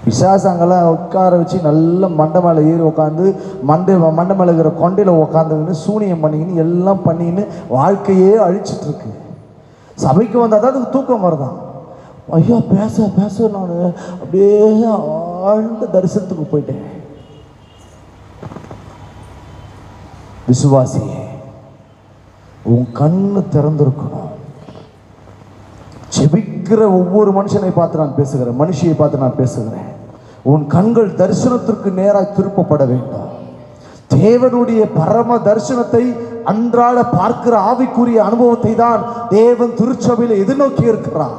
விசாசாங்கெல்லாம் உட்கார வச்சு நல்ல மண்டை மேலே ஏறி உட்காந்து மண்டை மேலே இருக்கிற கொண்டையில் உட்காந்துக்கின்னு சூனியம் பண்ணிக்கின்னு எல்லாம் பண்ணிக்கின்னு வாழ்க்கையே அழிச்சிட்டு இருக்கு. சபைக்கு வந்தால் தான் அதுக்கு தூக்கம் வருதான். ஐயா பேச பேச நான் அப்படியே ஆழ்ந்த தரிசனத்துக்கு போயிட்டேன். விசுவாசியே, உன் கண்ணு திறந்திருக்கணும். செபிக்கிற ஒவ்வொரு மனுஷனை பார்த்து நான் பேசுகிறேன், மனுஷியை பார்த்து நான் பேசுகிறேன். உன் கண்கள் தரிசனத்திற்கு நேராக திருப்பப்பட வேண்டும். தேவனுடைய பரம தரிசனத்தை அன்றாட பார்க்கிற ஆவிக்குரிய அனுபவத்தை தான் தேவன் திருச்சபையில் எதிர்நோக்கி இருக்கிறார்.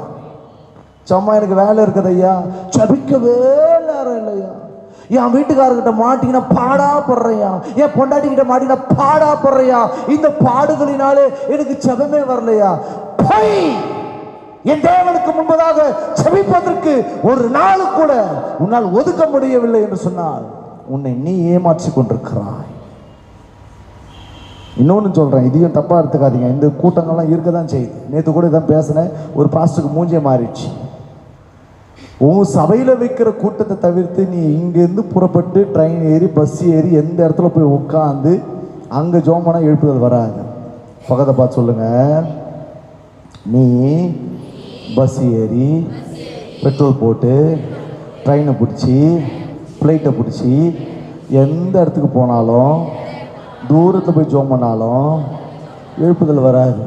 சும்மா எனக்கு வேலை இருக்குது ஐயா, ஜபிக்கவே நேரம் இல்லையா, என் வீட்டுக்காரர்கிட்ட மாட்டினா பாடா படுறையா, என் பொண்டாட்டிக்கிட்ட மாட்டினா பாடா படுறையா, இந்த பாடுகளினாலே எனக்கு ஜெபமே வரலையா. போய் என் தேவனுக்கு முன்பதாக ஜெபிப்பதற்கு ஒரு நாள் கூட உன்னால் ஒதுக்க முடியவில்லை என்று சொன்னால் உன்னை நீ ஏமாற்றி கொண்டிருக்கிறாய். இன்னொன்று சொல்கிறேன், இதையும் தப்பாக எடுத்துக்காதீங்க. இந்த கூட்டங்கள்லாம் இருக்க தான் செய்யுது. நேற்று கூட இதான் பேசினேன், ஒரு பாஸ்டருக்கு மூஞ்சே மாறிடுச்சு. உன் சபையில் வைக்கிற கூட்டத்தை தவிர்த்து நீ இங்கேருந்து புறப்பட்டு ட்ரெயின் ஏறி பஸ் ஏறி எந்த இடத்துல போய் உட்காந்து அங்கே ஜோமனா எழுப்புதல் வராது. பக்கத்தை பார்த்து சொல்லுங்க, நீ பஸ் ஏறி பெட்ரோல் போட்டு ட்ரெயினை பிடிச்சி ஃப்ளைட்டை பிடிச்சி எந்த இடத்துக்கு போனாலும் தூரத்தில் போய் ஜோம் பண்ணாலும் எழுப்புதல் வராது.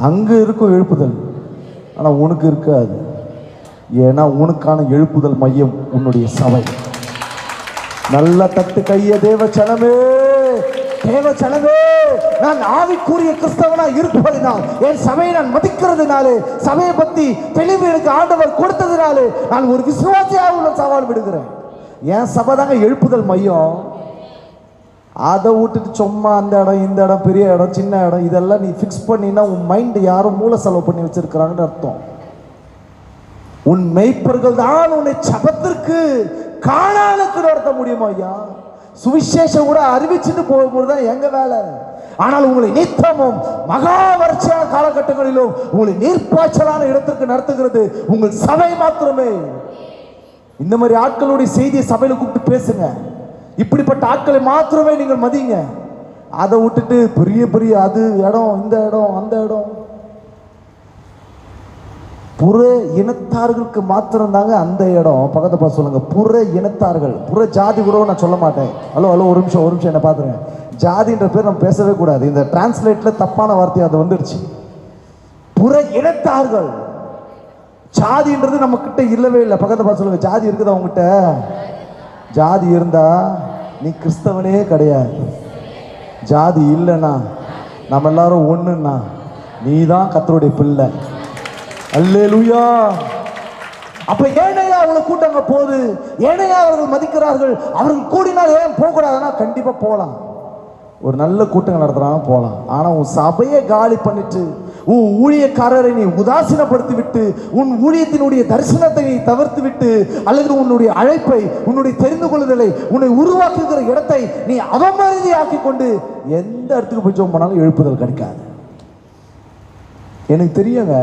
அங்கே இருக்கும் எழுப்புதல், ஆனால் உனக்கு இருக்காது. ஏன்னா உனக்கான எழுப்புதல் மையம் உன்னுடைய சபை. நல்ல தட்டு கைய தேவச்சனமே, தேவச்சனமே, நான் ஆவிக்குரிய கிறிஸ்தவனா இருப்பதினால், என் சபையை நான் மதிக்கிறதுனாலே, சபையை பத்தி தெளிவு எனக்கு ஆண்டவர் கொடுத்ததுனாலே நான் ஒரு விசுவாசியாக உள்ள சவால் விடுகிறேன். என் சபை தாங்க எழுப்புதல் மையம். அதை விட்டுட்டு சும்மா அந்த இடம் இந்த இடம் பெரிய இடம் சின்ன இடம் இதெல்லாம் நீ ஃபிக்ஸ் பண்ணினா உன் மைண்ட் யாரும் மூல செலவு பண்ணி வச்சிருக்கிறாங்கன்னு அர்த்தம். உன் மெய்ப்பர்கள் தான் உன்னை சபத்திற்கு காணானுக்கு நடத்த முடியுமா ஐயா? சுவிசேஷம் கூட அறிவிச்சுட்டு போகும்போது தான் எங்க வேலை. ஆனால் உங்களை நித்தமும் மகா வறட்சியான காலகட்டங்களிலும் உங்களை நீர்ப்பாய்ச்சலான இடத்திற்கு நடத்துகிறது உங்கள் சபை மாத்திரமே. இந்த மாதிரி ஆட்களுடைய செய்தியை சபையில கூப்பிட்டு பேசுங்க. இப்படிப்பட்ட ஆட்களை மாத்திரமே நீங்கள் மதிங்க. அதை விட்டுட்டு பெரிய பெரிய அது இடம் இந்த இடம் அந்த இடம், புற இனத்தார்களுக்கு மாத்திரம் தாங்க அந்த இடம். பக்கத்தை பார்த்து சொல்லுங்க, புற இனத்தார்கள். புற ஜாதி கூட நான் சொல்ல மாட்டேன். ஹலோ ஹலோ ஒரு நிமிஷம் என்ன பார்த்துருங்க. ஜாதின்ற பேர் நம்ம பேசவே கூடாது. இந்த டிரான்ஸ்லேட்ல தப்பான வார்த்தை அது வந்துடுச்சு. புற இனத்தார்கள், ஜாதின்றது நம்ம கிட்ட இல்லவே இல்லை. பக்கத்தை பார்த்து சொல்லுங்க, ஜாதி இருக்குதா உங்ககிட்ட? ஜாதி இருந்தா நீ கிறிஸ்தவனே கிடையாது. ஜாதி இல்லைன்னா நம்ம எல்லாரும் ஒண்ணுன்னா நீ தான் கர்த்தருடைய பிள்ளை. அல்லேலூயா. அப்ப ஏனையா அவங்களை கூட்டங்க போது, ஏனையா அவர்கள் மதிக்கிறார்கள், அவர்கள் கூடினால் ஏன் போகக்கூடாதுன்னா கண்டிப்பா போகலாம். ஒரு நல்ல கூட்டங்கள் நடத்துறாங்க போகலாம். ஆனா உன் சபையை காலி பண்ணிட்டு உன் ஊழியக்காரரை நீ உதாசீனப்படுத்தி விட்டு உன் ஊழியத்தினுடைய தரிசனத்தை நீ தவிர்த்து விட்டு அல்லது உன்னுடைய அழைப்பை உன்னுடைய தெரிந்து கொள்ளுதலை உன்னை உருவாக்குகிற இடத்தை நீ அவமரியாதை ஆக்கி கொண்டு எந்த இடத்துக்கு போய் ஜெபம் பண்ணாலும் எழுப்புதல் கிடைக்காது. எனக்கு தெரியுங்க,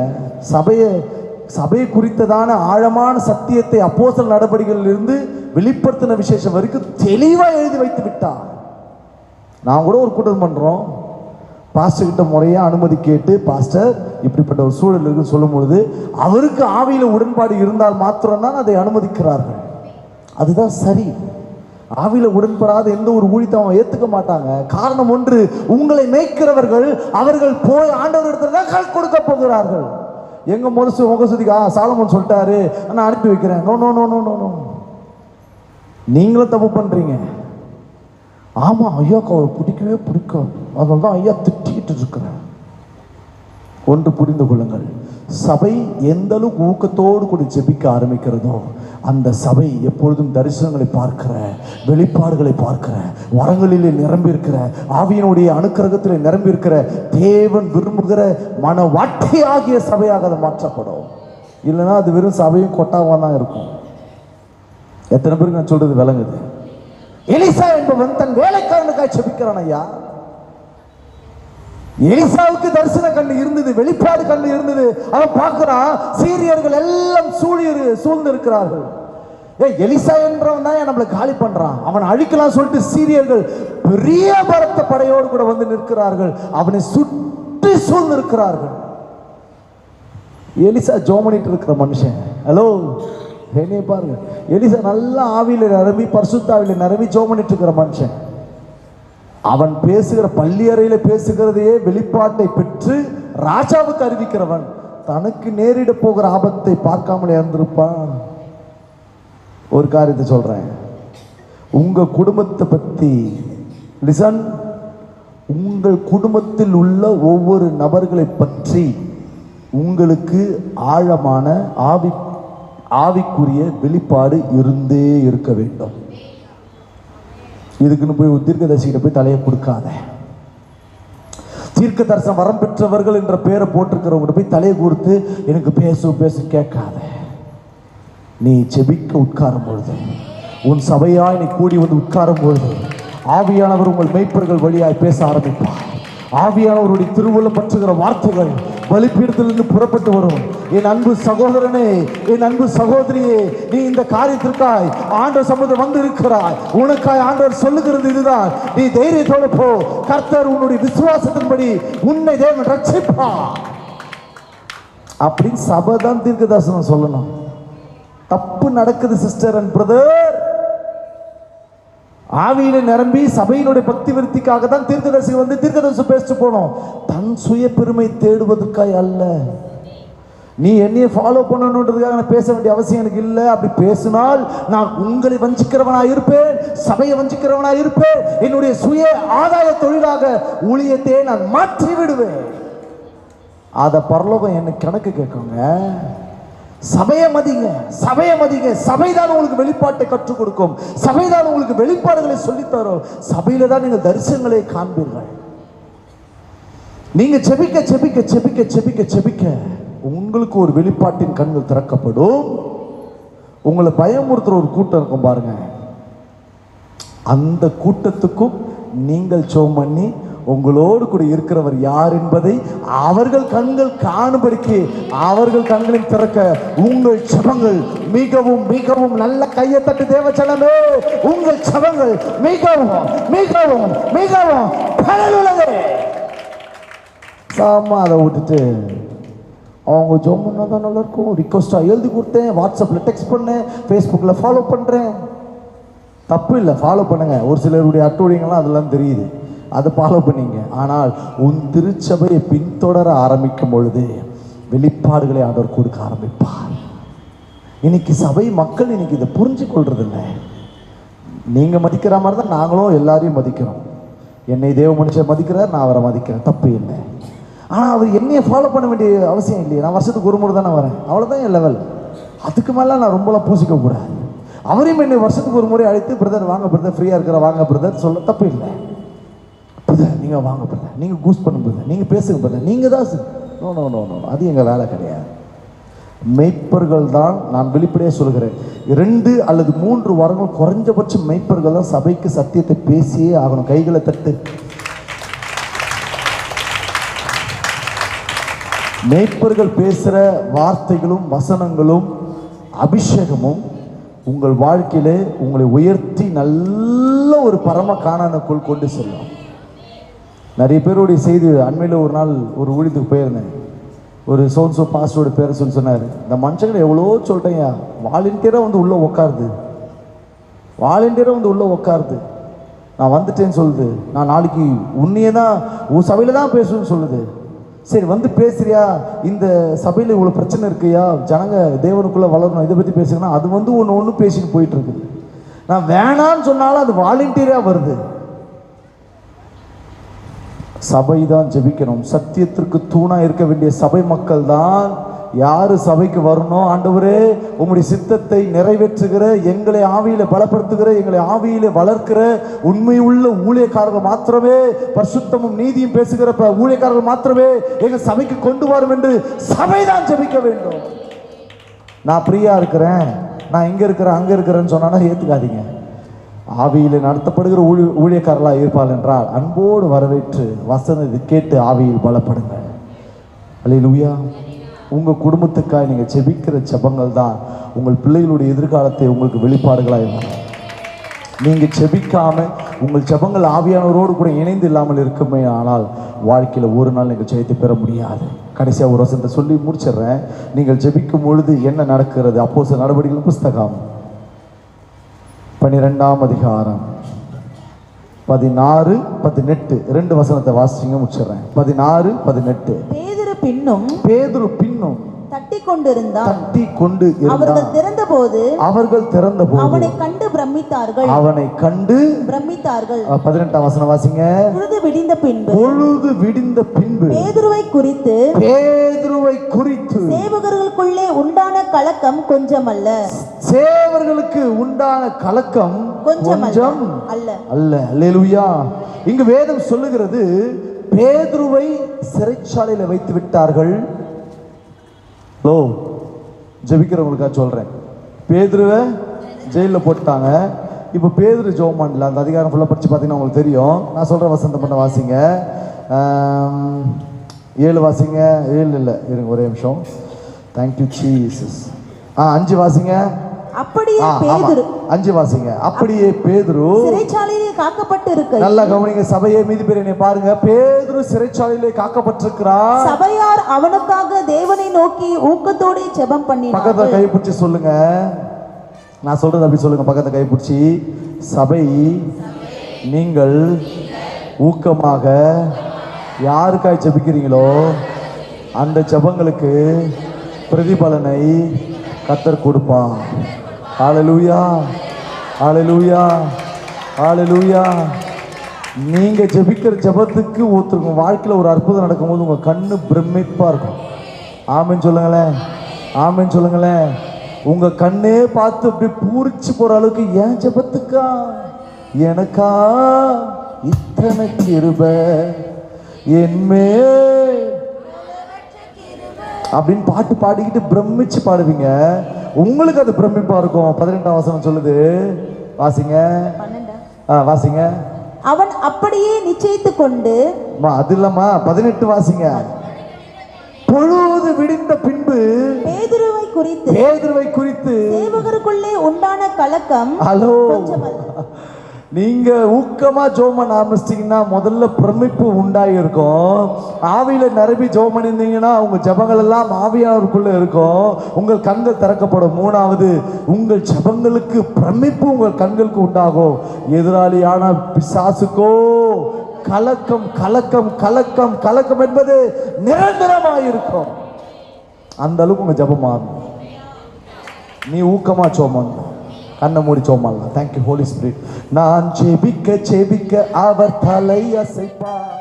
சபையை குறித்ததான ஆழமான சத்தியத்தை அப்போஸ்தலர் நடபடிகளிலிருந்து வெளிப்படுத்தின விசேஷம் வரைக்கும் தெளிவாக எழுதி வைத்து விட்டார். நான் கூட ஒரு கூட்டம் பண்றோம், பாஸ்டர் கிட்ட முறையா அனுமதி கேட்டு, பாஸ்டர் இப்படிப்பட்ட ஒரு சூழல் இருக்குன்னு சொல்லும் பொழுது அவருக்கு ஆவியில உடன்பாடு இருந்தால் மாத்திரம்தான் அதை அனுமதிக்கிறார்கள். அதுதான் சரி. ஆவியில உடன்படாத எந்த ஒரு ஊழியத்தை அவங்க ஏத்துக்க மாட்டாங்க. காரணம் ஒன்று, உங்களை மேய்க்கிறவர்கள் அவர்கள் போய் ஆண்டவர் இடத்துல தான் கொடுக்க போகிறார்கள். எங்க முகசுதிக்கு சாலமோன் சொல்லிட்டாரு, நான் அனுப்பி வைக்கிறேன். No no no no no no, நீங்களும் தப்பு பண்றீங்க. ஆமா, ஐயாக்கு அவரை பிடிக்கவே பிடிக்கும், அதனால தான் ஐயா திட்டிக்கிட்டு இருக்கிறேன். ஒன்று புரிந்து கொள்ளுங்கள், சபை எந்த அளவுக்கு ஊக்கத்தோடு கூட ஜெபிக்க ஆரம்பிக்கிறதோ அந்த சபை எப்பொழுதும் தரிசனங்களை பார்க்கிற, வெளிப்பாடுகளை பார்க்கிற, வரங்களிலே நிரம்பி இருக்கிற, ஆவியினுடைய அனுக்கிரகத்திலே நிரம்பி இருக்கிற, தேவன் விரும்புகிற மன வாட்டியாகிய சபையாக அதை மாற்றப்படும். இல்லைன்னா அது வெறும் சபையும் கொட்டாவாக தான் இருக்கும். எத்தனை பேருக்கு நான் சொல்றது விளங்குது? எலிசா என்பவன் தன் வேலைக்காரனுக்காக ஜெபிக்கிறான். ஐயா, எலிசாவுக்கு தரிசன கண்ணு இருந்தது, வெளிப்பாடு கண்ணு இருந்தது. அவன் பார்க்கிறான், சீரியர்கள் எல்லாம் சூழ்ந்து இருக்கிறார்கள். எலிசா என்றவன் தான் நம்மளை காலி பண்றான், அவன் அழிக்கலாம் சொல்லிட்டு சீரியர்கள் பெரிய பலத்த படையோடு கூட வந்து நிற்கிறார்கள், அவனை சுற்றி சூழ்ந்து இருக்கிறார்கள். எலிசா ஜோமனிட்டு இருக்கிற மனுஷன். ஹலோ, என்னைய பாருங்க, எலிசா நல்லா ஆவியில நிரம்பி பரிசுத்தாவில நிரம்பி ஜோமனிட்டு இருக்கிற மனுஷன். அவன் பேசுகிற பள்ளி அறையில பேசுகிறதையே வெளிப்பாட்டை பெற்று ராஜாவுக்கு அறிவிக்கிறவன். தனக்கு நேரிட போகிற ஆபத்தை பார்க்காமலே இருந்திருப்பான். ஒரு காரியத்தை சொல்றேன், உங்க குடும்பத்தை பத்தி லிசன். உங்கள் குடும்பத்தில் உள்ள ஒவ்வொரு நபர்களை பற்றி உங்களுக்கு ஆழமான ஆவிக்குரிய வெளிப்பாடு இருந்தே இருக்க வேண்டும். இதுக்குன்னு போய் தீர்க்கதரிசிகிட்ட போய் தலையை கொடுக்காத. தீர்க்க தரிசனம் வரம் பெற்றவர்கள் என்ற பேரை போட்டிருக்கிறவங்க போய் தலையை கொடுத்து எனக்கு பேசு கேட்காத. நீ ஜெபிக்க உட்காரும் பொழுது, உன் சபையாய் நீ கூடி வந்து உட்காரும் பொழுது ஆவியானவர் உங்கள் மேய்ப்பர்கள் வழியாய் பேச ஆரம்பிப்பார். ஆவியானவருடைய திருவுள்ள பற்றுகிற வார்த்தைகள் பலிபீடத்திலிருந்து புறப்பட்டு வரும். என் அன்பு சகோதரனே, என் அன்பு சகோதரியே, நீ இந்த காரியத்திற்காய் ஆண்டவர் சமூகத்தில் வந்து இருக்கிறாய். உனக்காய் ஆண்டவர் சொல்லுகிறது இதுதான், நீ தைரியத்தோடு போ. கர்த்தர் உன்னுடைய விசுவாசத்தின்படி உன்னை தேவன் ரட்சிப்பார் அப்படின்னு சபை தான் தீர்க்கதரிசனம் சொல்லணும். தப்பு நடக்குது சிஸ்டர் அண்ட் பிரதர். ஆவியில நிரம்பி சபையினுடைய பக்தி விருத்திக்காக தான் தீர்க்கதரிசி வந்து தீர்க்கதரிசி பேசிட்டு போனோம், தன் சுய பெருமை தேடுவதற்காய் அல்ல. நீ என்னைய ஃபாலோ பண்ணணுன்றதுக்காக நான் பேச வேண்டிய அவசியம் எனக்கு இல்லை. அப்படி பேசினால் நான் உங்களை வஞ்சிக்கிறவனா இருப்பேன், சபையை வஞ்சிக்கிறவனா இருப்பேன். என்னுடைய சுய ஆதாய தொழிலாக ஊழியத்தை நான் மாற்றி விடுவேன். அத பரலோகம் என்ன கணக்கு கேட்குங்க. சபையை மதிங்க, சபையை மதிங்க. சபைதான் உங்களுக்கு வெளிப்பாட்டை கற்றுக் கொடுக்கும், சபைதான் உங்களுக்கு வெளிப்பாடுகளை சொல்லித்தரும். சபையில தான் நீங்கள் தரிசனங்களை காண்பீர்கள். நீங்க செபிக்க செபிக்க செபிக்க செபிக்க செபிக்க உங்களுக்கு ஒரு வெளிப்பாட்டின் கண்கள் திறக்கப்படும். உங்களை பயமுறுத்துற ஒரு கூட்டம் இருக்கும் பாருங்க, அந்த கூட்டத்துக்கும் நீங்கள் ஜெபம் பண்ணி உங்களோடு கூட இருக்கிறவர் யார் என்பதை அவர்கள் கண்கள் காணும்படிக்கு அவர்கள் கண்களில் திறக்க உங்கள் ஜெபங்கள் மிகவும் மிகவும் நல்ல கையை தட்டு தேவ ஜனமே, உங்கள் ஜெபங்கள் மிகவும் மிகவும் மிகவும் பலனுள்ளது. சாமா அதை விட்டுட்டு அவங்க ஜெபம் பண்ணா தான் நல்லா இருக்கும். ரிக்வஸ்டாக எழுதி கொடுத்தேன், வாட்ஸ்அப்பில் டெக்ஸ்ட் பண்ணேன், ஃபேஸ்புக்கில் ஃபாலோ பண்ணுறேன். தப்பு இல்லை, ஃபாலோ பண்ணுங்க. ஒரு சிலருடைய அட்டூழியங்கள்லாம் அதெல்லாம் தெரியுது, அதை ஃபாலோ பண்ணீங்க. ஆனால் உன் திருச்சபையை பின்தொடர ஆரம்பிக்கும் பொழுது வெளிப்பாடுகளை ஆண்டவர் கொடுக்க ஆரம்பிப்பார். இன்னைக்கு சபை மக்கள் இன்னைக்கு இதை புரிஞ்சு கொள்றதில்லை. நீங்கள் மதிக்கிற மாதிரி தான் நாங்களும் எல்லாரையும் மதிக்கிறோம். என்னை தேவ மனுஷன் மதிக்கிறார், நான் அவரை மதிக்கிறேன், தப்பு இல்லை. ஆனால் அவர் என்னையை ஃபாலோ பண்ண வேண்டிய அவசியம் இல்லையே. நான் வருஷத்துக்கு ஒரு முறை தானே வரேன், அவ்வளோதான் என் லெவல். அதுக்கு மேலே நான் ரொம்பலாம் பூசிக்கக்கூடாது. அவரையும் என்னை வருஷத்துக்கு ஒரு முறை அழைத்து பிரதர் வாங்க பிரதர், ஃப்ரீயாக இருக்கிற வாங்க பிரதர் சொல்ல தப்பு இல்லை. பிரதர் நீங்கள் வாங்க பிரதர், நீங்கள் கூஸ் பண்ணும் பிரதர், நீங்கள் பேசுங்க பிரதர், நீங்கள் தான் நோ நோ நோ நோ, அது எங்கள் வேலை கிடையாது. மெய்ப்பர்கள் தான், நான் வெளிப்படையாக சொல்கிறேன், 2 அல்லது 3 வாரங்கள் குறைஞ்சபட்சம் மெய்ப்பர்கள் தான் சபைக்கு சத்தியத்தை பேசியே ஆகணும். கைகளை தட்டு. மேய்ப்பர்கள் பேசுகிற வார்த்தைகளும் வசனங்களும் அபிஷேகமும் உங்கள் வாழ்க்கையிலே உங்களை உயர்த்தி நல்ல ஒரு பரம காணானுக்குள் கொண்டு செல்லும். நிறைய பேருடைய செய்தி, அண்மையில் ஒரு நாள் ஒரு ஊழியத்துக்கு போயிருந்தேன். ஒரு சோன்சோ பாஸ்டரோட பேரை சொன்னார். இந்த மனுஷங்களை எவ்வளோ சொல்லிட்டேங்க, வாலண்டியராக வந்து உள்ளே உட்காருது, வாலண்டியராக வந்து உள்ளே உட்காருது. நான் வந்துட்டேன்னு சொல்லுது. நான் நாளைக்கு உன்னையே தான் உன் சபையில் தான் பேசுவேன்னு சொல்லுது. சரி வந்து பேசுறியா, இந்த சபையில் இவ்வளோ பிரச்சனை இருக்குயா, ஜனங்க தேவனுக்குள்ளே வளரணும், இதை பற்றி பேசுங்கன்னா அது வந்து ஒன்று பேசிட்டு போயிட்டு இருக்குது. நான் வேணான்னு சொன்னாலும் அது வாலண்டியராக வருது. சபை தான் ஜெபிக்கணும். சத்தியத்திற்கு தூணா இருக்க வேண்டிய சபை மக்கள் தான் யாரு சபைக்கு வரணும். ஆண்டவரே, உம்முடைய சித்தத்தை நிறைவேற்றுகிற, எங்களை ஆவியில பலப்படுத்துகிற, எங்களை ஆவியில வளர்க்கிற உண்மையுள்ள ஊழியக்காரர்கள் மாத்திரமே, பரிசுத்தமும் நீதியும் பேசுகிற ஊழியக்காரர்கள் மாத்திரமே எங்கள் சபைக்கு கொண்டு வரும் என்று சபை தான் ஜெபிக்க வேண்டும். நான் பிரியா இருக்கிறேன், நான் இங்க இருக்கிறேன் அங்க இருக்கிறேன்னு சொன்னா ஏத்துக்காதீங்க. ஆவியில் நடத்தப்படுகிற ஊழியக்காரர்களாக இருப்பாள் என்றால் அன்போடு வரவேற்று வசனத்தை கேட்டு ஆவியில் பலப்படுங்கள். அல்லேலூயா. உங்கள் குடும்பத்துக்காக நீங்கள் செபிக்கிற செபங்கள் தான் உங்கள் பிள்ளைகளுடைய எதிர்காலத்தை உங்களுக்கு வெளிப்பாடுகளாக இருக்கும். நீங்கள் செபிக்காமல் உங்கள் செபங்கள் ஆவியானவரோடு கூட இணைந்து இல்லாமல் இருக்குமே ஆனால் வாழ்க்கையில் ஒரு நாள் நீங்கள் ஜெயத்தை பெற முடியாது. கடைசியாக ஒரு வசனத்தை சொல்லி முடிச்சிடுறேன். நீங்கள் ஜெபிக்கும் பொழுது என்ன நடக்கிறது? அப்போஸ்தலர் நடவடிக்கைகள் புஸ்தகம் 12ஆம் அதிகாரம் 16-18 ரெண்டு வசனத்தை வாசிங்க, முடிச்சிடுறேன். 16-18. பேதுரு பின்னும் தட்டி கொண்டிருந்தான். அவர்கள் திறந்தபோது அவனை கண்டு பிரமித்தார்கள். 18ஆம் வசனம் வாசிங்க. பொழுது விடிந்த பின்பு பேதுருவை குறித்து சேவகர்களுக்குள்ளே உண்டான கலக்கம் கொஞ்சமல்ல. சேவர்களுக்கு உண்டான கலக்கம் கொஞ்சம் அல்ல. அல்லேலூயா. இங்கு வேதம் சொல்லுகிறது, பேதுருவை சிறைச்சாலையில் வைத்து விட்டார்கள். ஜெபிக்கிறவங்களுக்காக சொல்றேன். பேதுருவை ஜெயிலில் போட்டாங்க. இப்போ பேதுரு ஜெபம் பண்ணல. அந்த அதிகாரம் ஃபுல்லாக படிச்சு பார்த்தீங்கன்னா உங்களுக்கு தெரியும். நான் சொல்ற வசந்தம் பண்ண வாசிங்க. 7 வாசிங்க. 7 இல்லை, இருங்க ஒரே நிமிஷம். Thank you Jesus. 5 வாசிங்க. அப்படியே பேதுரு 5 வாசிங்க. அப்படியே பேதுரு சிறைச்சாலையிலே காக்கப்பட்டு இருக்க. நல்லா கவனிங்க சபையை, மீதி பேர் என்னை பாருங்க. பேதுரு சிறைச்சாலையிலே காக்கப்பட்டிருக்கிறார். சபையார் அவனுக்காக தேவனை நோக்கி ஊக்கத்தோடு ஜெபம் பண்ணினார்கள். பக்கத்துல கை பிடிச்சி சொல்லுங்க. நான் சொல்றது அப்படி சொல்லுங்க. பக்கத்துல கை பிடிச்சி, சபை நீங்கள் ஊக்கமாக யாருக்காய் ஜெபிக்கிறீங்களோ அந்த ஜெபங்களுக்கு பிரதிபலனை கர்த்தர் கொடுப்பான். ஹல்லேலூயா, ஹல்லேலூயா, ஹல்லேலூயா. நீங்க ஜெபிக்கிற ஜெபத்துக்கு ஒருத்தருங்க வாழ்க்கையில் ஒரு அற்புதம் நடக்கும்போது உங்க கண்ணு பிரமிப்பா இருக்கும். ஆமென் சொல்லுங்களேன், ஆமென் சொல்லுங்களேன். உங்க கண்ணே பார்த்து அப்படி பூரிச்சு போற அளவுக்கு என் ஜெபத்துக்கா எனக்கா இத்தனை கிருபை என்மே அப்படின்னு பாட்டு பாடிக்கிட்டு பிரமிச்சு பாடுவீங்க. உங்களுக்கு அது பிரமிப்பா இருக்கும். 18ஆம் வசனம் சொல்லுது, வாசிங்க. வாசிங்க. அவன் அப்படியே நிச்சயித்து கொண்டு, அது இல்லம்மா 18 வாசிங்க. பொழுது விடிந்த பின்பு பேதுருவை குறித்து சேவகருக்குள்ளே உண்டான கலக்கம் கொஞ்சமல்ல. நீங்க ஊக்கமா ஜெபம் பண்ண ஆரம்பிச்சிட்டீங்கன்னா முதல்ல பிரமிப்பு உண்டாயிருக்கும். ஆவியில நிரம்பி ஜெபம் பண்ணியிருந்தீங்கன்னா உங்க ஜெபங்கள் எல்லாம் ஆவியானவருக்குள்ள இருக்கும். உங்கள் கண்கள் திறக்கப்படும். 3வது, உங்கள் ஜெபங்களுக்கு பிரமிப்பு உங்கள் கண்களுக்கு உண்டாகும். எதிராளியான பிசாசுக்கோ கலக்கம் கலக்கம் கலக்கம் கலக்கம் என்பது நிரந்தரமாயிருக்கும். அந்த அளவுக்கு உங்க ஜெபம் மாறும். நீ ஊக்கமா ஜெபம் பண்ணு, கண்ணை மூடி ஜெபம் பண்ணலாம். Thank you Holy Spirit. நான் ஜெபிக்க ஜெபிக்க அவர் தலை அசைப்பார்.